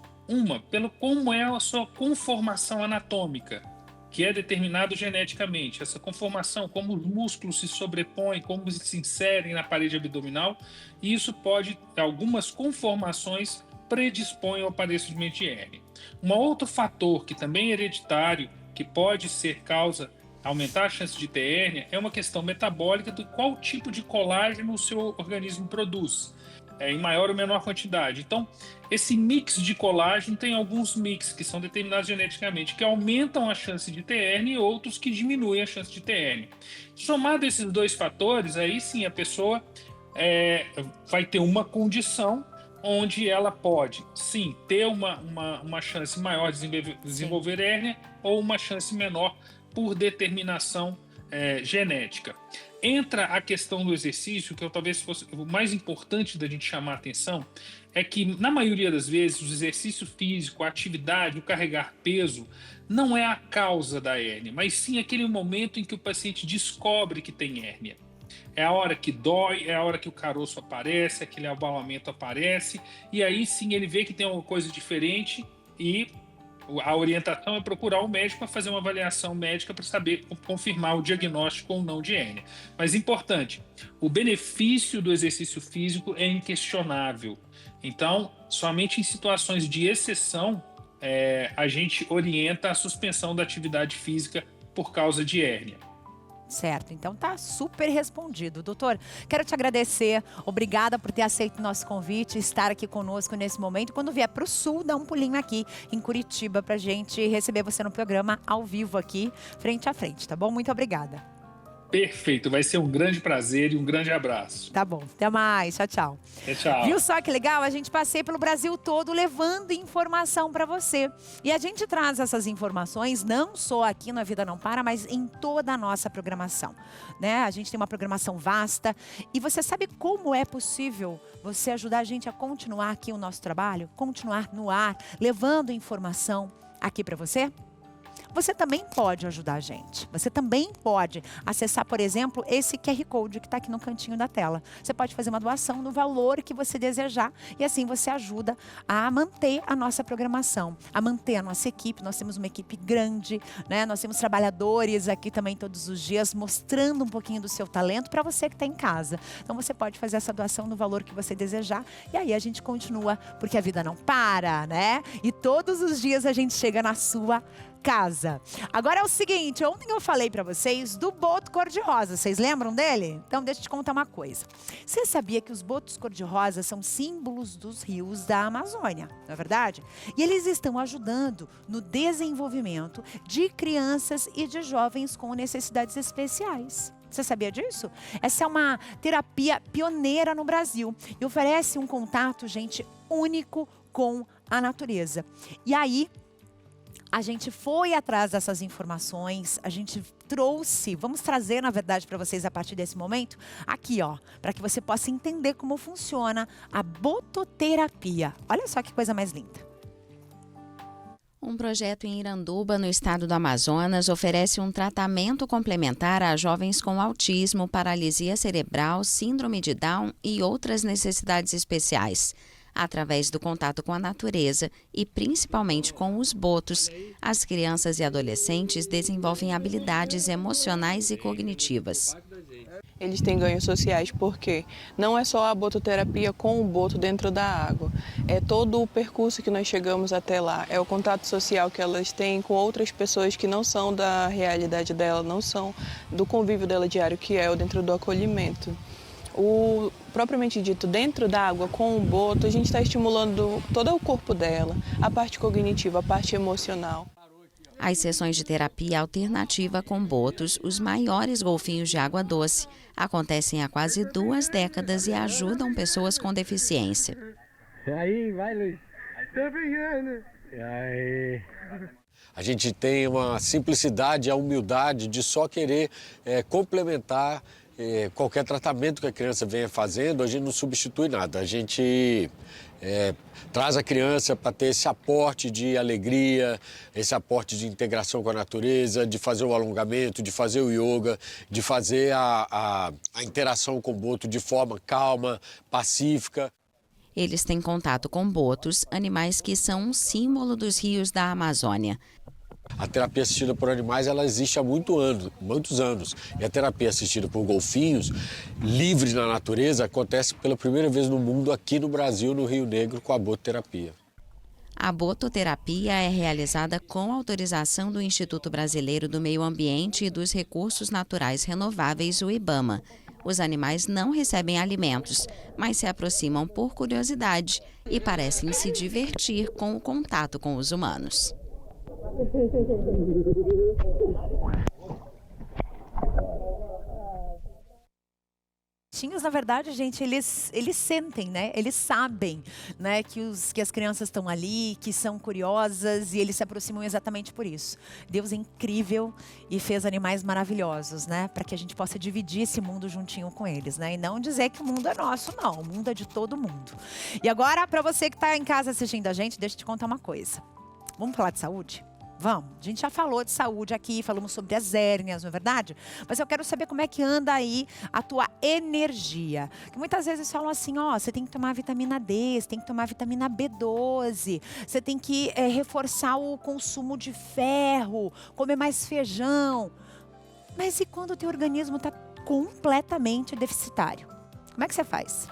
Pelo como é a sua conformação anatômica, que é determinado geneticamente. Essa conformação, como os músculos se sobrepõem, como se inserem na parede abdominal, e isso pode, algumas conformações predispõem ao aparecimento de hérnia. Um outro fator que também é hereditário, que pode ser causa, aumentar a chance de ter hérnia, é uma questão metabólica do qual tipo de colágeno o seu organismo produz, em maior ou menor quantidade. Então, esse mix de colágeno tem alguns mix que são determinados geneticamente, que aumentam a chance de ter hérnia e outros que diminuem a chance de ter hérnia. Somado esses dois fatores, aí sim a pessoa vai ter uma condição onde ela pode, sim, ter uma chance maior de desenvolver hérnia ou uma chance menor por determinação genética. Entra a questão do exercício, que talvez fosse o mais importante da gente chamar a atenção, é que, na maioria das vezes, o exercício físico, a atividade, o carregar peso, não é a causa da hérnia, mas sim aquele momento em que o paciente descobre que tem hérnia. É a hora que dói, é a hora que o caroço aparece, aquele abalamento aparece, e aí sim ele vê que tem alguma coisa diferente e a orientação é procurar o médico para fazer uma avaliação médica para saber confirmar o diagnóstico ou não de hérnia. Mas importante, o benefício do exercício físico é inquestionável. Então, somente em situações de exceção, a gente orienta a suspensão da atividade física por causa de hérnia. Certo, então tá super respondido. Doutor, quero te agradecer, obrigada por ter aceito o nosso convite, estar aqui conosco nesse momento. Quando vier para o Sul, dá um pulinho aqui em Curitiba pra gente receber você no programa ao vivo aqui, frente a frente, tá bom? Muito obrigada. Perfeito, vai ser um grande prazer e um grande abraço. Tá bom, até mais, tchau, tchau. Tchau. Viu só que legal? A gente passeia pelo Brasil todo levando informação para você. E a gente traz essas informações não só aqui no A Vida Não Para, mas em toda a nossa programação, né? A gente tem uma programação vasta e você sabe como é possível você ajudar a gente a continuar aqui o nosso trabalho? Continuar no ar, levando informação aqui para você? Você também pode ajudar a gente. Você também pode acessar, por exemplo, esse QR Code que está aqui no cantinho da tela. Você pode fazer uma doação no valor que você desejar e assim você ajuda a manter a nossa programação, a manter a nossa equipe. Nós temos uma equipe grande, né? Nós temos trabalhadores aqui também todos os dias mostrando um pouquinho do seu talento para você que está em casa. Então você pode fazer essa doação no valor que você desejar e aí a gente continua, porque a vida não para, né? E todos os dias a gente chega na sua casa. Agora é o seguinte, ontem eu falei para vocês do boto cor-de-rosa. Vocês lembram dele? Então deixa eu te contar uma coisa. Você sabia que os botos cor-de-rosa são símbolos dos rios da Amazônia, não é verdade? E eles estão ajudando no desenvolvimento de crianças e de jovens com necessidades especiais. Você sabia disso? Essa é uma terapia pioneira no Brasil e oferece um contato, gente, único com a natureza. E aí, a gente foi atrás dessas informações, a gente trouxe, vamos trazer na verdade para vocês a partir desse momento, aqui ó, para que você possa entender como funciona a bototerapia. Olha só que coisa mais linda. Um projeto em Iranduba, no estado do Amazonas, oferece um tratamento complementar a jovens com autismo, paralisia cerebral, síndrome de Down e outras necessidades especiais. Através do contato com a natureza e principalmente com os botos, as crianças e adolescentes desenvolvem habilidades emocionais e cognitivas. Eles têm ganhos sociais porque não é só a bototerapia com o boto dentro da água, é todo o percurso que nós chegamos até lá, é o contato social que elas têm com outras pessoas que não são da realidade dela, não são do convívio dela diário, que é o dentro do acolhimento. O propriamente dito, dentro da água com o boto, a gente está estimulando todo o corpo dela, a parte cognitiva, a parte emocional. As sessões de terapia alternativa com botos, os maiores golfinhos de água doce, acontecem há quase 2 décadas e ajudam pessoas com deficiência. Aí, vai, Luiz. Tá pegando. Aí. A gente tem uma simplicidade, a humildade de só querer complementar qualquer tratamento que a criança venha fazendo. A gente não substitui nada, a gente traz a criança para ter esse aporte de alegria, esse aporte de integração com a natureza, de fazer o alongamento, de fazer o yoga, de fazer a interação com o boto de forma calma, pacífica. Eles têm contato com botos, animais que são um símbolo dos rios da Amazônia. A terapia assistida por animais ela existe há muitos anos. E a terapia assistida por golfinhos, livres na natureza, acontece pela primeira vez no mundo aqui no Brasil, no Rio Negro, com a bototerapia. A bototerapia é realizada com autorização do Instituto Brasileiro do Meio Ambiente e dos Recursos Naturais Renováveis, o IBAMA. Os animais não recebem alimentos, mas se aproximam por curiosidade e parecem se divertir com o contato com os humanos. Na verdade, gente, eles sentem, né? Eles sabem, né, que as crianças estão ali, que são curiosas e eles se aproximam exatamente por isso. Deus é incrível e fez animais maravilhosos, né? Para que a gente possa dividir esse mundo juntinho com eles, né? E não dizer que o mundo é nosso, não. O mundo é de todo mundo. E agora, para você que está em casa assistindo a gente, deixa eu te contar uma coisa. Vamos falar de saúde? Vamos, a gente já falou de saúde aqui, falamos sobre as hérnias, não é verdade? Mas eu quero saber como é que anda aí a tua energia. Que muitas vezes falam assim, ó, você tem que tomar vitamina D, você tem que tomar vitamina B12, você tem que reforçar o consumo de ferro, comer mais feijão. Mas e quando o teu organismo está completamente deficitário? Como é que você faz?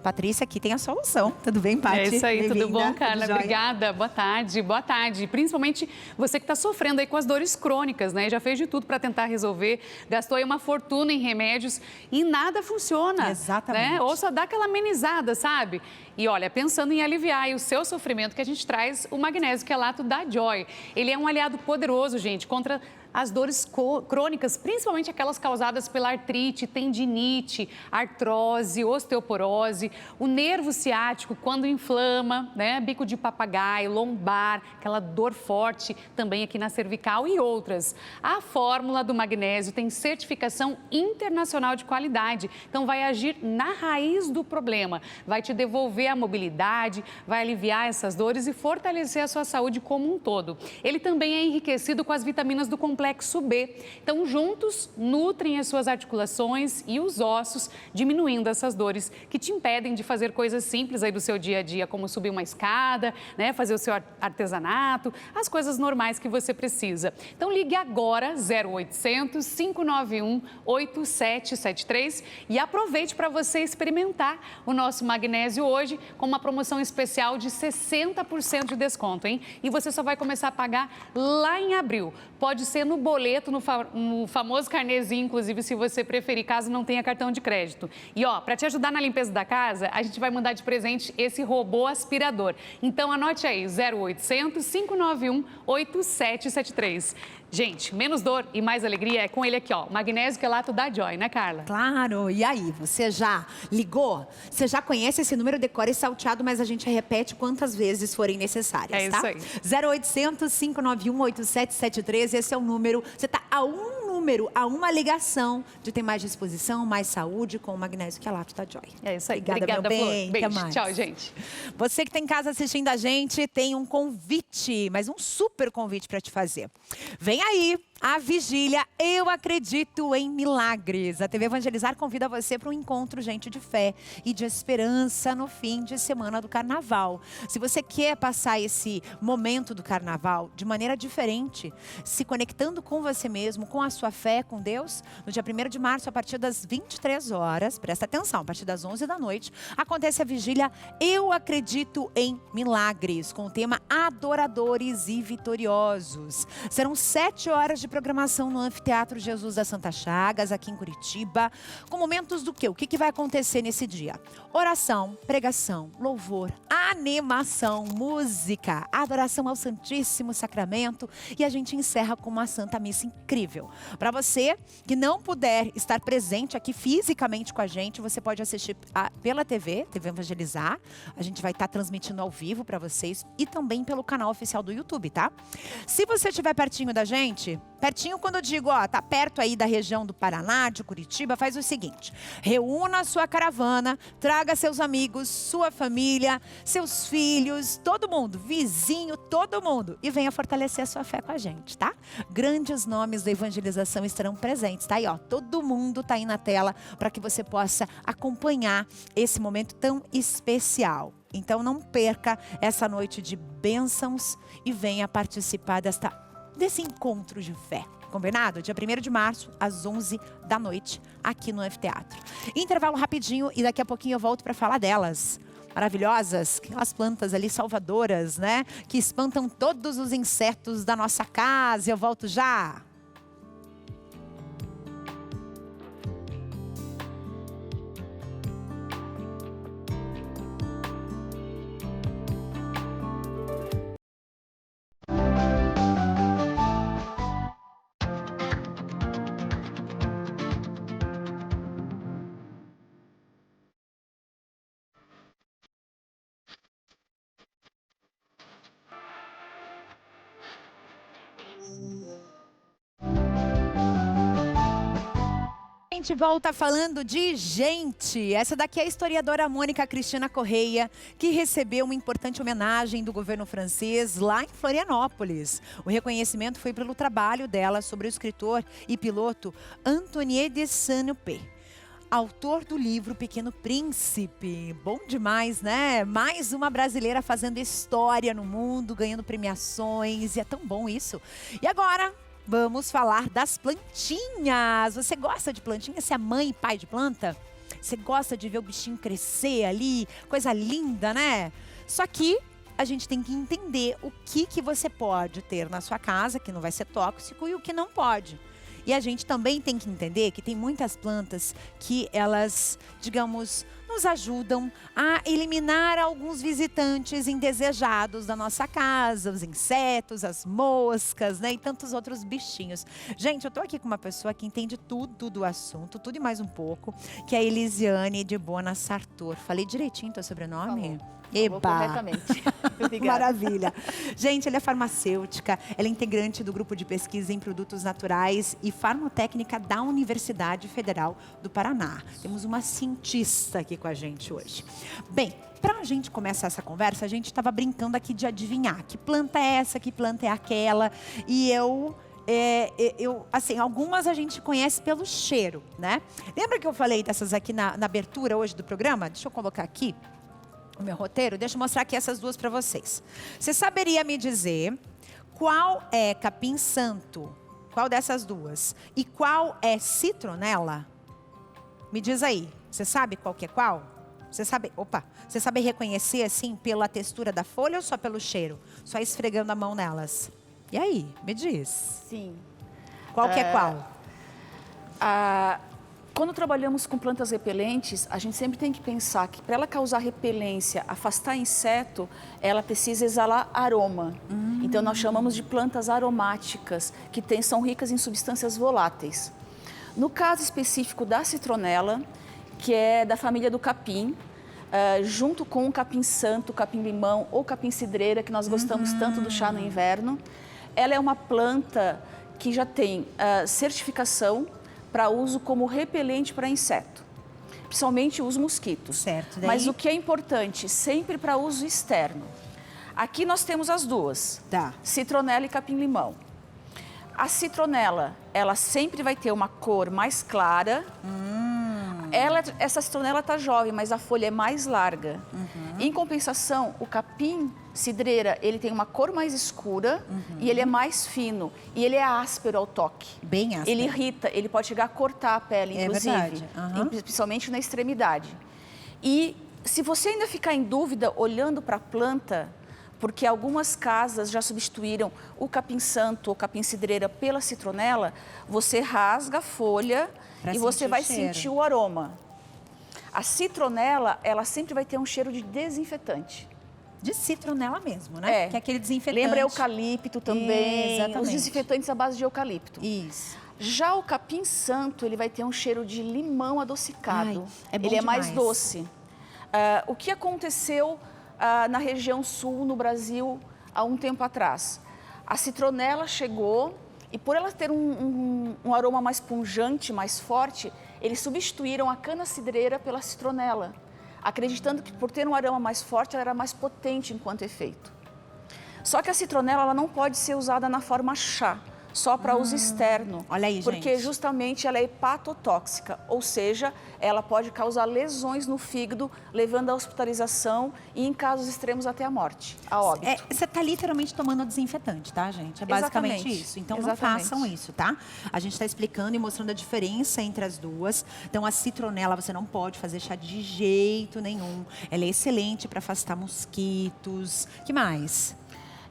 Patrícia aqui tem a solução. Tudo bem, Paty? É isso aí, tudo bom, Carla? Tudo jóia? Obrigada, boa tarde, boa tarde. Principalmente você que está sofrendo aí com as dores crônicas, né? Já fez de tudo para tentar resolver, gastou aí uma fortuna em remédios e nada funciona. Exatamente. Né? Ou só dá aquela amenizada, sabe? E olha, pensando em aliviar aí o seu sofrimento, que a gente traz o magnésio quelato da Joy. Ele é um aliado poderoso, gente, contra as dores crônicas, principalmente aquelas causadas pela artrite, tendinite, artrose, osteoporose, o nervo ciático quando inflama, né? Bico de papagaio, lombar, aquela dor forte também aqui na cervical e outras. A fórmula do magnésio tem certificação internacional de qualidade, então vai agir na raiz do problema, vai te devolver a mobilidade, vai aliviar essas dores e fortalecer a sua saúde como um todo. Ele também é enriquecido com as vitaminas do complexo B. Então, juntos, nutrem as suas articulações e os ossos, diminuindo essas dores que te impedem de fazer coisas simples aí do seu dia a dia, como subir uma escada, né, fazer o seu artesanato, as coisas normais que você precisa. Então, ligue agora, 0800 591 8773 e aproveite para você experimentar o nosso magnésio hoje com uma promoção especial de 60% de desconto, hein? E você só vai começar a pagar lá em abril. Pode ser no boleto, no famoso carnezinho, inclusive, se você preferir, caso não tenha cartão de crédito. E, ó, para te ajudar na limpeza da casa, a gente vai mandar de presente esse robô aspirador. Então, anote aí, 0800 591 8773. Gente, menos dor e mais alegria é com ele aqui, ó, magnésio quelato da Joy, né, Carla? Claro, e aí, você já ligou? Você já conhece esse número, decora e salteado, mas a gente repete quantas vezes forem necessárias, tá? É isso aí. 0800 591 8773, esse é o número, você tá a uma ligação de ter mais disposição, mais saúde com o magnésio quelato da Joy. É isso aí. Obrigada, meu bem. Beijo. Até mais. Tchau, gente. Você que está em casa assistindo a gente, tem um convite, mas um super convite para te fazer. Vem aí a vigília Eu Acredito em Milagres. A TV Evangelizar convida você para um encontro, gente, de fé e de esperança no fim de semana do Carnaval. Se você quer passar esse momento do Carnaval de maneira diferente, se conectando com você mesmo, com a sua fé, com Deus, no dia 1º de março, a partir das 23 horas, presta atenção, a partir das 11 da noite, acontece a vigília Eu Acredito em Milagres, com o tema Adoradores e Vitoriosos. Serão 7 horas de programação no Anfiteatro Jesus das Santas Chagas, aqui em Curitiba, com momentos do quê? O que vai acontecer nesse dia? Oração, pregação, louvor, animação, música, adoração ao Santíssimo Sacramento e a gente encerra com uma Santa Missa incrível. Para você que não puder estar presente aqui fisicamente com a gente, você pode assistir pela TV Evangelizar. A gente vai estar transmitindo ao vivo para vocês e também pelo canal oficial do YouTube, tá? Se você estiver pertinho da gente, pertinho quando eu digo, ó, tá perto aí da região do Paraná, de Curitiba, faz o seguinte, reúna a sua caravana, traga seus amigos, sua família, seus filhos, todo mundo, vizinho, todo mundo, e venha fortalecer a sua fé com a gente, tá? Grandes nomes da evangelização estarão presentes, tá aí, ó, todo mundo tá aí na tela para que você possa acompanhar esse momento tão especial. Então não perca essa noite de bênçãos e venha participar desse encontro de fé. Combinado? Dia 1º de março, às 11 da noite, aqui no Anfiteatro. Intervalo rapidinho e daqui a pouquinho eu volto para falar delas. Maravilhosas, aquelas plantas ali salvadoras, né? Que espantam todos os insetos da nossa casa. Eu volto já! A gente volta falando de gente. Essa daqui é a historiadora Mônica Cristina Correia, que recebeu uma importante homenagem do governo francês lá em Florianópolis. O reconhecimento foi pelo trabalho dela sobre o escritor e piloto Antoine de Saint-Exupéry, autor do livro Pequeno Príncipe. Bom demais, né? Mais uma brasileira fazendo história no mundo, ganhando premiações, e é tão bom isso. E agora vamos falar das plantinhas. Você gosta de plantinha? Você é mãe e pai de planta? Você gosta de ver o bichinho crescer ali, coisa linda, né? Só que a gente tem que entender o que você pode ter na sua casa, que não vai ser tóxico, e o que não pode. E a gente também tem que entender que tem muitas plantas que elas, digamos, nos ajudam a eliminar alguns visitantes indesejados da nossa casa, os insetos, as moscas, né, e tantos outros bichinhos. Gente, eu tô aqui com uma pessoa que entende tudo do assunto, tudo e mais um pouco, que é a Elisiane de Bona Sartor. Falei direitinho teu sobrenome? Eba! Corretamente. Maravilha. Gente, ela é farmacêutica, ela é integrante do grupo de pesquisa em produtos naturais e farmotécnica da Universidade Federal do Paraná. Temos uma cientista aqui com a gente hoje. Bem, para a gente começar essa conversa, a gente estava brincando aqui de adivinhar que planta é essa, que planta é aquela. E assim, algumas a gente conhece pelo cheiro, né? Lembra que eu falei dessas aqui na abertura hoje do programa? Deixa eu colocar aqui o meu roteiro, deixa eu mostrar aqui essas duas para vocês. Você saberia me dizer qual é capim-santo? Qual dessas duas? E qual é citronela? Me diz aí. Você sabe qual que é qual? Você sabe reconhecer assim pela textura da folha ou só pelo cheiro? Só esfregando a mão nelas. E aí? Me diz. Sim. Qual que é qual? Quando trabalhamos com plantas repelentes, a gente sempre tem que pensar que para ela causar repelência, afastar inseto, ela precisa exalar aroma. Então nós chamamos de plantas aromáticas, que são ricas em substâncias voláteis. No caso específico da citronela, que é da família do capim, junto com o capim-santo, capim-limão ou capim-cidreira, que nós gostamos tanto do chá no inverno, ela é uma planta que já tem certificação para uso como repelente para inseto, principalmente os mosquitos. Certo, daí... Mas o que é importante, sempre para uso externo. Aqui nós temos as duas, citronela e capim-limão. A citronela, ela sempre vai ter uma cor mais clara. Essa citronela está jovem, mas a folha é mais larga. Em compensação, o capim-cidreira, ele tem uma cor mais escura e ele é mais fino. E ele é áspero ao toque. Bem áspero. Ele irrita, ele pode chegar a cortar a pele, inclusive. É verdade. Principalmente na extremidade. E se você ainda ficar em dúvida olhando para a planta, porque algumas casas já substituíram o capim-santo ou capim-cidreira pela citronela, você rasga a folha e você vai sentir o aroma. A citronela, ela sempre vai ter um cheiro de desinfetante. De citronela mesmo, né? Que é aquele desinfetante. Lembra eucalipto também. Exatamente. Os desinfetantes à base de eucalipto. Isso. Já o capim-santo, ele vai ter um cheiro de limão adocicado. É bom ele é mais demais. doce. O que aconteceu na região sul, no Brasil, há um tempo atrás? A citronela chegou e por ela ter um aroma mais pungente, mais forte, eles substituíram a cana-cidreira pela citronela, acreditando que por ter um aroma mais forte, ela era mais potente enquanto efeito. Só que a citronela ela não pode ser usada na forma chá, só para uso externo. Olha aí, porque gente. justamente ela é hepatotóxica, ou seja, ela pode causar lesões no fígado, levando à hospitalização e, em casos extremos, até a morte, a óbito. Você está literalmente tomando desinfetante, tá, gente? É basicamente Exatamente. isso. Então, Exatamente. não façam isso, tá? A gente está explicando e mostrando a diferença entre as duas. Então, a citronela você não pode fazer chá de jeito nenhum. Ela é excelente para afastar mosquitos. Que mais?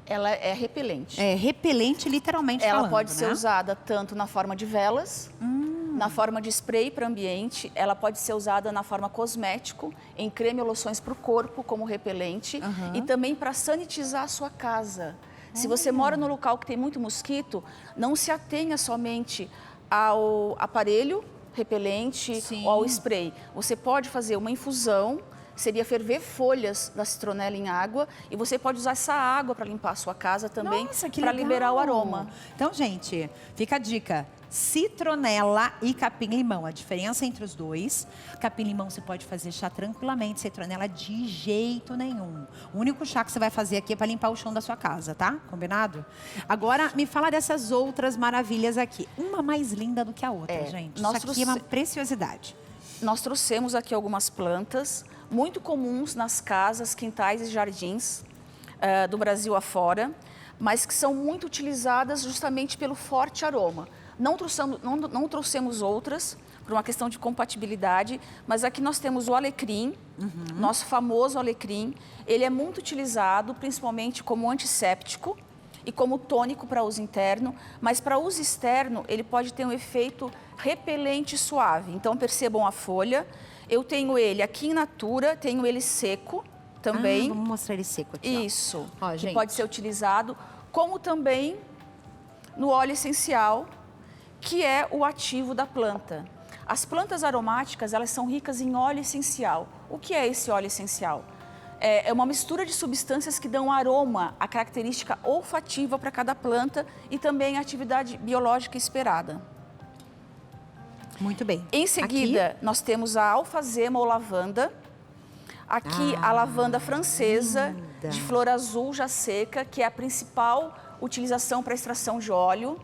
Ela é repelente. É repelente, literalmente Ela falando, pode ser né? usada tanto na forma de velas, na forma de spray para ambiente. Ela pode ser usada na forma cosmético, em creme ou loções para o corpo, como repelente. E também para sanitizar a sua casa. Se você mora num local que tem muito mosquito, não se atenha somente ao aparelho repelente ou ao spray. Você pode fazer uma infusão, seria ferver folhas da citronela em água e você pode usar essa água para limpar a sua casa também, para liberar o aroma. Então, gente, fica a dica. Citronela e capim-limão. A diferença entre os dois: capim-limão você pode fazer chá tranquilamente, citronela de jeito nenhum. O único chá que você vai fazer aqui é para limpar o chão da sua casa, tá? Combinado? Agora, me fala dessas outras maravilhas aqui. Uma mais linda do que a outra, gente. Isso aqui é uma preciosidade. Nós trouxemos aqui algumas plantas muito comuns nas casas, quintais e jardins do Brasil afora, mas que são muito utilizadas justamente pelo forte aroma. Não trouxemos outras, por uma questão de compatibilidade, mas aqui nós temos o alecrim, nosso famoso alecrim. Ele é muito utilizado, principalmente como antisséptico e como tônico para uso interno, mas para uso externo ele pode ter um efeito repelente suave. Então percebam a folha, eu tenho ele aqui in natura, tenho ele seco também. Vamos mostrar ele seco aqui. Isso, ó, que gente, pode ser utilizado, como também no óleo essencial, que é o ativo da planta. As plantas aromáticas, elas são ricas em óleo essencial. O que é esse óleo essencial? É uma mistura de substâncias que dão aroma, a característica olfativa para cada planta e também a atividade biológica esperada. Muito bem. Em seguida, nós temos a alfazema ou lavanda. Aqui, a lavanda francesa, de flor azul já seca, que é a principal utilização para extração de óleo.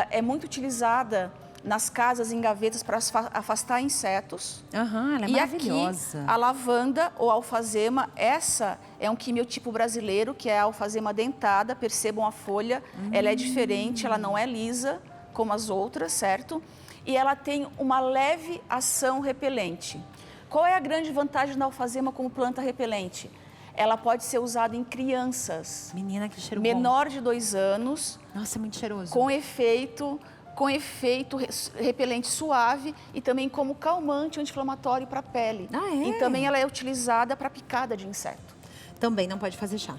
É muito utilizada nas casas, em gavetas, para afastar insetos. Ela é e maravilhosa. Aqui, a lavanda ou alfazema, essa é um quimiotipo brasileiro, que é a alfazema dentada. Percebam a folha, ela é diferente, ela não é lisa como as outras, certo? E ela tem uma leve ação repelente. Qual é a grande vantagem da alfazema como planta repelente? Ela pode ser usada em crianças. Menina, que cheiro menor de 2 anos. Nossa, é muito cheiroso. Com efeito repelente suave e também como calmante anti-inflamatório para a pele. E também ela é utilizada para picada de inseto. Também não pode fazer chá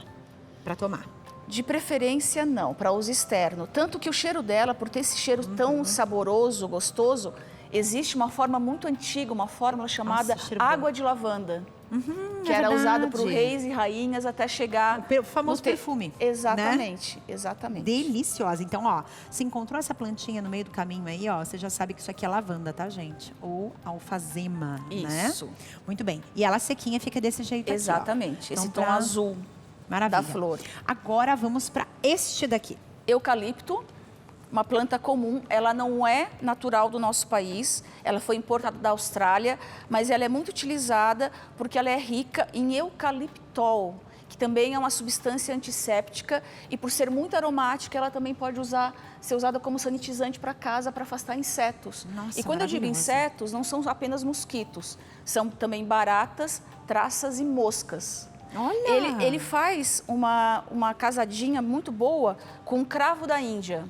para tomar. De preferência, não, para uso externo. Tanto que o cheiro dela, por ter esse cheiro tão saboroso, gostoso, existe uma forma muito antiga, uma fórmula chamada água de lavanda. Que era usada por reis e rainhas até chegar... O famoso perfume. Exatamente, né? Exatamente. Deliciosa. Então, ó, se encontrou essa plantinha no meio do caminho aí, ó, você já sabe que isso aqui é lavanda, tá, gente? Ou alfazema, né? Isso. Muito bem. E ela sequinha fica desse jeito aqui, ó. Exatamente. Esse Então, tom azul Maravilha. da flor. Agora vamos para este daqui. Eucalipto. Uma planta comum, ela não é natural do nosso país, ela foi importada da Austrália, mas ela é muito utilizada porque ela é rica em eucaliptol, que também é uma substância antisséptica e por ser muito aromática, ela também pode ser usada como sanitizante para casa, para afastar insetos. Nossa, e quando eu digo insetos, não são apenas mosquitos, são também baratas, traças e moscas. Olha! Ele faz uma casadinha muito boa com cravo da Índia.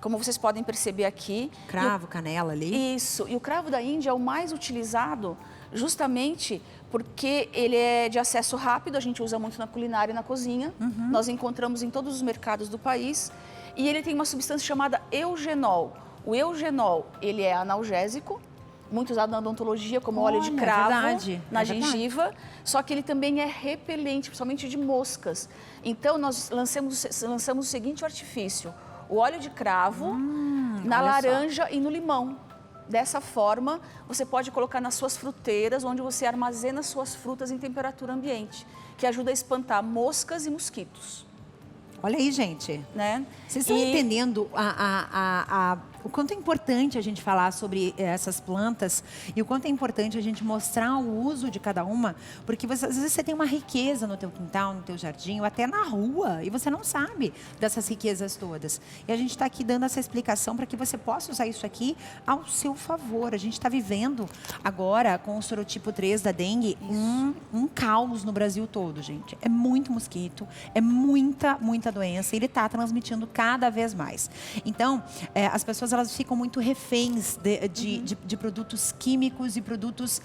Como vocês podem perceber aqui. Cravo, canela ali. Isso. E o cravo da Índia é o mais utilizado justamente porque ele é de acesso rápido, a gente usa muito na culinária e na cozinha. Nós encontramos em todos os mercados do país. E ele tem uma substância chamada eugenol. O eugenol, ele é analgésico, muito usado na odontologia como óleo de cravo, na gengiva. Só que ele também é repelente, principalmente de moscas. Então, nós lançamos o seguinte artifício. O óleo de cravo na laranja e no limão. Dessa forma, você pode colocar nas suas fruteiras, onde você armazena suas frutas em temperatura ambiente, que ajuda a espantar moscas e mosquitos. Olha aí, gente. Né? Vocês estão entendendo o quanto é importante a gente falar sobre essas plantas e o quanto é importante a gente mostrar o uso de cada uma, porque às vezes você tem uma riqueza no teu quintal, no teu jardim, ou até na rua, e você não sabe dessas riquezas todas. E a gente está aqui dando essa explicação para que você possa usar isso aqui ao seu favor. A gente está vivendo agora, com o sorotipo 3 da dengue, um caos no Brasil todo, gente. É muito mosquito, é muita doença, e ele está transmitindo cada vez mais. Então, as pessoas elas ficam muito reféns de produtos químicos e produtos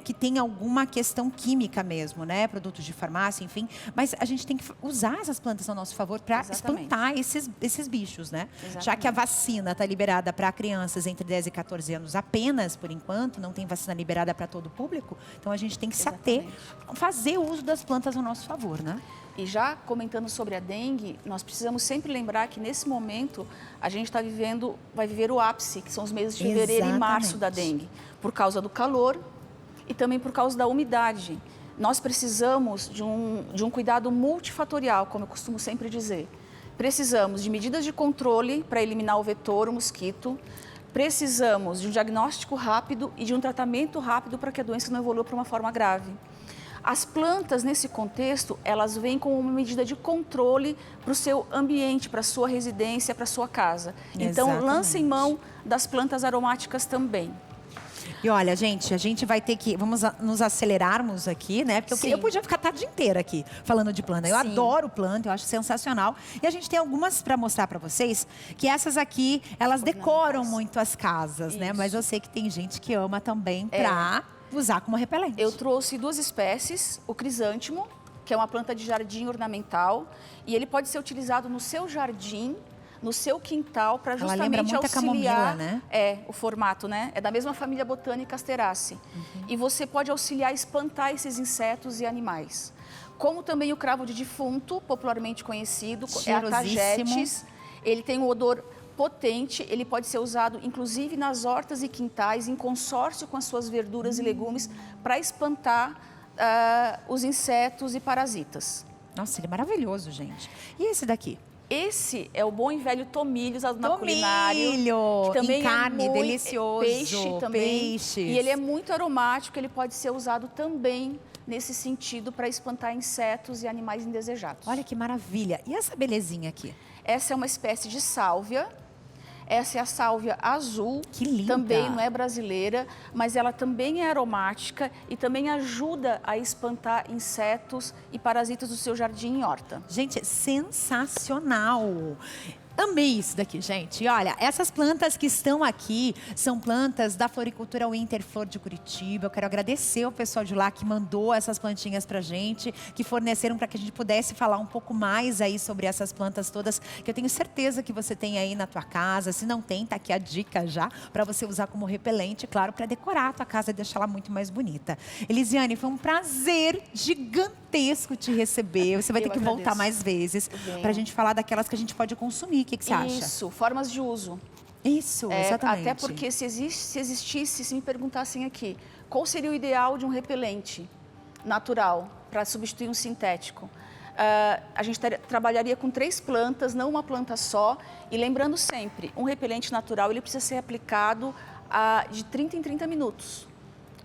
que têm alguma questão química mesmo, né? Produtos de farmácia, enfim. Mas a gente tem que usar essas plantas a nosso favor para espantar esses bichos, né? Exatamente. Já que a vacina está liberada para crianças entre 10 e 14 anos apenas, por enquanto, não tem vacina liberada para todo o público, então a gente tem que se ater, fazer o uso das plantas a nosso favor, né? E já comentando sobre a dengue, nós precisamos sempre lembrar que nesse momento a gente vai viver o ápice, que são os meses de fevereiro e março da dengue, por causa do calor e também por causa da umidade. Nós precisamos de um cuidado multifatorial, como eu costumo sempre dizer. Precisamos de medidas de controle para eliminar o vetor, o mosquito. Precisamos de um diagnóstico rápido e de um tratamento rápido para que a doença não evolua para uma forma grave. As plantas, nesse contexto, elas vêm como uma medida de controle para o seu ambiente, para a sua residência, para a sua casa. Então, lancem mão das plantas aromáticas também. E olha, gente, a gente vai ter que... Vamos nos acelerarmos aqui, né? Porque eu podia ficar a tarde inteira aqui falando de planta. Eu adoro planta, eu acho sensacional. E a gente tem algumas para mostrar para vocês, que essas aqui, elas decoram muito as casas, né? Mas eu sei que tem gente que ama também para usar como repelente. Eu trouxe 2 espécies, o crisântemo, que é uma planta de jardim ornamental, e ele pode ser utilizado no seu jardim, no seu quintal, para justamente auxiliar camomila, né? O formato, né? É da mesma família botânica Asteraceae. E você pode auxiliar a espantar esses insetos e animais. Como também o cravo de defunto, popularmente conhecido, é a Tagetes. Ele tem um odor potente, ele pode ser usado inclusive nas hortas e quintais, em consórcio com as suas verduras e legumes, para espantar os insetos e parasitas. Nossa, ele é maravilhoso, gente. E esse daqui? Esse é o bom e velho tomilho usado na culinária. Que também em carne, muito, delicioso. Peixe também. Peixes. E ele é muito aromático, ele pode ser usado também nesse sentido para espantar insetos e animais indesejados. Olha que maravilha. E essa belezinha aqui? Essa é uma espécie de sálvia. Essa é a sálvia azul, que linda. Também não é brasileira, mas ela também é aromática e também ajuda a espantar insetos e parasitas do seu jardim e horta. Gente, sensacional! Amei isso daqui, gente. E olha, essas plantas que estão aqui são plantas da Floricultura Winterflor de Curitiba. Eu quero agradecer ao pessoal de lá que mandou essas plantinhas pra gente, que forneceram para que a gente pudesse falar um pouco mais aí sobre essas plantas todas, que eu tenho certeza que você tem aí na tua casa. Se não tem, tá aqui a dica já para você usar como repelente, claro, para decorar a tua casa e deixar ela muito mais bonita. Elisiane, foi um prazer gigantesco te receber. Você vai ter que voltar mais vezes para a gente falar daquelas que a gente pode consumir. O que você acha? Isso, formas de uso. Isso, exatamente. Até porque se existisse, se me perguntassem aqui, qual seria o ideal de um repelente natural para substituir um sintético? A gente trabalharia com 3 plantas, não uma planta só. E lembrando sempre, um repelente natural ele precisa ser aplicado de 30 em 30 minutos.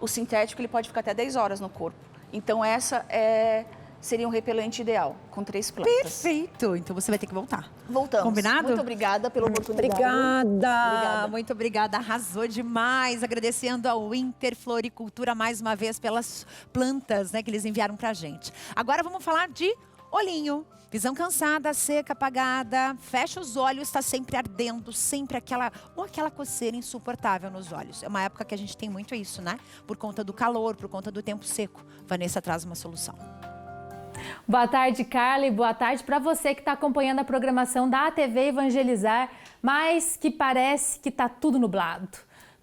O sintético ele pode ficar até 10 horas no corpo. Então seria um repelente ideal, com 3 plantas. Perfeito! Então você vai ter que voltar. Voltamos. Combinado? Muito obrigada pela oportunidade. Obrigada! Muito obrigada, arrasou demais. Agradecendo ao Winterfloricultura mais uma vez pelas plantas, né, que eles enviaram pra gente. Agora vamos falar de olhinho. Visão cansada, seca, apagada, fecha os olhos, está sempre ardendo, sempre aquela coceira insuportável nos olhos. É uma época que a gente tem muito isso, né? Por conta do calor, por conta do tempo seco. Vanessa traz uma solução. Boa tarde, Carla, e boa tarde para você que está acompanhando a programação da TV Evangelizar, mas que parece que está tudo nublado.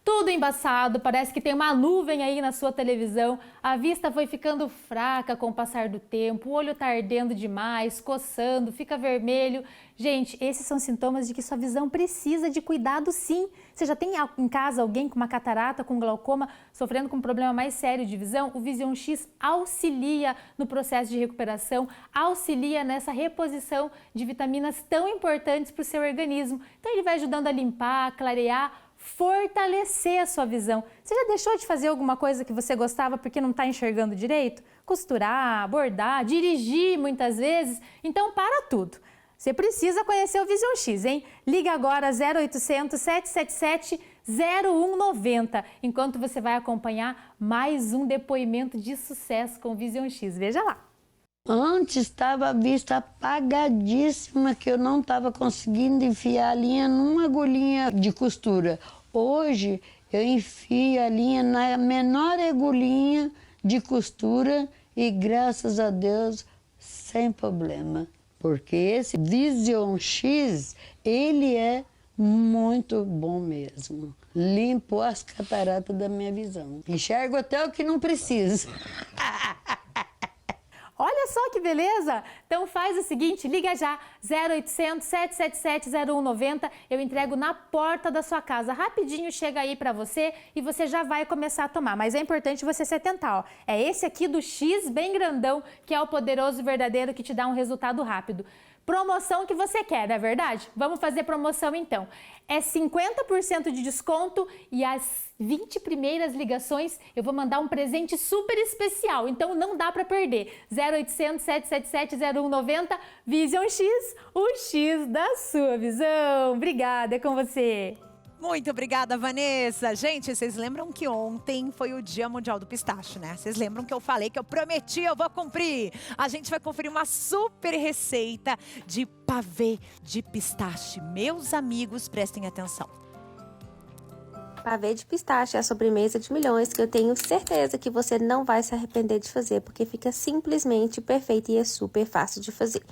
Tudo embaçado, parece que tem uma nuvem aí na sua televisão, a vista foi ficando fraca com o passar do tempo, o olho está ardendo demais, coçando, fica vermelho. Gente, esses são sintomas de que sua visão precisa de cuidado sim. Você já tem em casa alguém com uma catarata, com glaucoma, sofrendo com um problema mais sério de visão? O Vision X auxilia no processo de recuperação, auxilia nessa reposição de vitaminas tão importantes para o seu organismo. Então ele vai ajudando a limpar, clarear, fortalecer a sua visão. Você já deixou de fazer alguma coisa que você gostava porque não está enxergando direito? Costurar, bordar, dirigir muitas vezes? Então para tudo. Você precisa conhecer o Vision X, hein? Liga agora 0800 777 0190, enquanto você vai acompanhar mais um depoimento de sucesso com o Vision X. Veja lá. Antes estava a vista apagadíssima, que eu não estava conseguindo enfiar a linha numa agulhinha de costura. Hoje eu enfio a linha na menor agulhinha de costura e graças a Deus sem problema. Porque esse Vision X, ele é muito bom mesmo. Limpou as cataratas da minha visão. Enxergo até o que não precisa. Olha só que beleza! Então faz o seguinte, liga já, 0800 777 0190, eu entrego na porta da sua casa. Rapidinho chega aí pra você e você já vai começar a tomar. Mas é importante você se atentar, ó. É esse aqui do X bem grandão, que é o poderoso verdadeiro que te dá um resultado rápido. promoção que você quer, não é verdade? Vamos fazer promoção então. É 50% de desconto e as 20 primeiras ligações eu vou mandar um presente super especial, então não dá para perder. 0800 777 0190 Vision X, o X da sua visão. Obrigada, é com você. Muito obrigada, Vanessa. Gente, vocês lembram que ontem foi o Dia Mundial do Pistache, né? Vocês lembram que eu falei que eu prometi, eu vou cumprir. A gente vai conferir uma super receita de pavê de pistache. Meus amigos, prestem atenção. Pavê de pistache é a sobremesa de milhões que eu tenho certeza que você não vai se arrepender de fazer, porque fica simplesmente perfeito e é super fácil de fazer.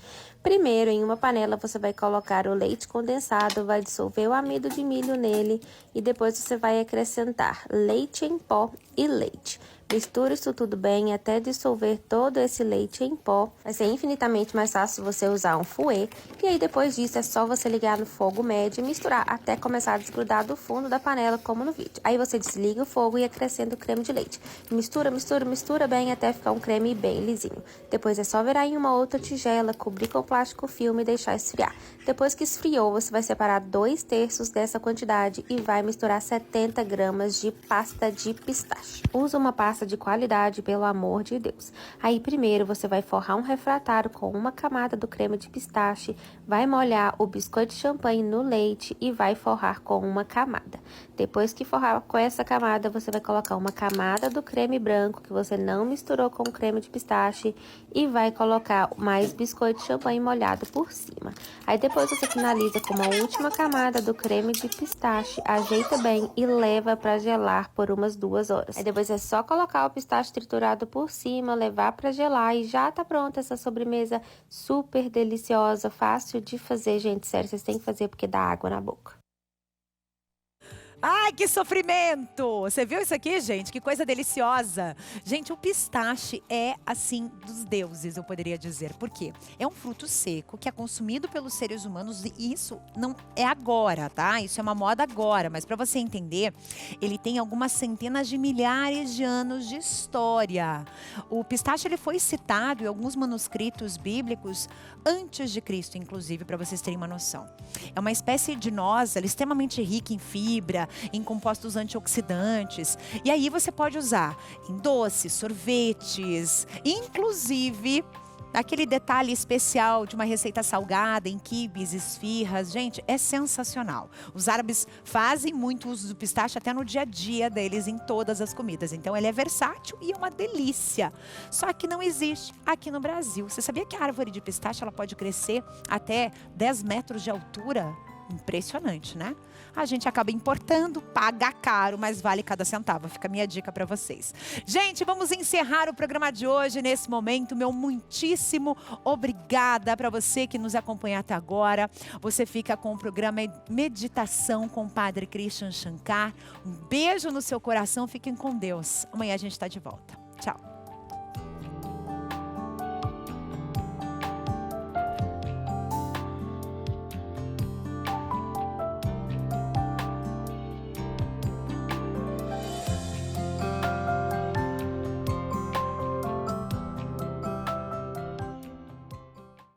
Primeiro, em uma panela, você vai colocar o leite condensado, vai dissolver o amido de milho nele e depois você vai acrescentar leite em pó e leite. Mistura isso tudo bem até dissolver todo esse leite em pó. Vai ser infinitamente mais fácil você usar um fouet. E aí depois disso é só você ligar no fogo médio e misturar até começar a desgrudar do fundo da panela, como no vídeo. Aí você desliga o fogo e acrescenta o creme de leite. Mistura, mistura, mistura bem até ficar um creme bem lisinho. Depois é só virar em uma outra tigela, cobrir com plástico filme e deixar esfriar. Depois que esfriou, você vai separar 2/3 dessa quantidade e vai misturar 70 gramas de pasta de pistache. Usa uma pasta de qualidade, pelo amor de Deus. Aí primeiro você vai forrar um refratário com uma camada do creme de pistache, vai molhar o biscoito de champanhe no leite e vai forrar com uma camada. Depois que forrar com essa camada, você vai colocar uma camada do creme branco que você não misturou com o creme de pistache e vai colocar mais biscoito de champanhe molhado por cima. Aí depois você finaliza com uma última camada do creme de pistache, ajeita bem e leva para gelar por umas 2 horas. Aí depois é só colocar o pistache triturado por cima, levar para gelar e já tá pronta essa sobremesa super deliciosa, fácil de fazer, gente, sério, vocês têm que fazer porque dá água na boca. Ai, que sofrimento! Você viu isso aqui, gente? Que coisa deliciosa. Gente, o pistache é, assim, dos deuses, eu poderia dizer. Por quê? É um fruto seco que é consumido pelos seres humanos e isso não é agora, tá? Isso é uma moda agora, mas para você entender, ele tem algumas centenas de milhares de anos de história. O pistache, ele foi citado em alguns manuscritos bíblicos antes de Cristo, inclusive, para vocês terem uma noção. É uma espécie de noz, ela é extremamente rica em fibra, em compostos antioxidantes. E aí você pode usar em doces, sorvetes, inclusive aquele detalhe especial de uma receita salgada, em quibes, esfirras. Gente, é sensacional. Os árabes fazem muito uso do pistache até no dia a dia deles, em todas as comidas. Então ele é versátil e é uma delícia. Só que não existe aqui no Brasil. Você sabia que a árvore de pistache ela pode crescer até 10 metros de altura? Impressionante, né? A gente acaba importando, paga caro, mas vale cada centavo. Fica a minha dica para vocês. Gente, vamos encerrar o programa de hoje nesse momento. Meu muitíssimo obrigada para você que nos acompanha até agora. Você fica com o programa Meditação com o Padre Christian Shankar. Um beijo no seu coração. Fiquem com Deus. Amanhã a gente está de volta. Tchau.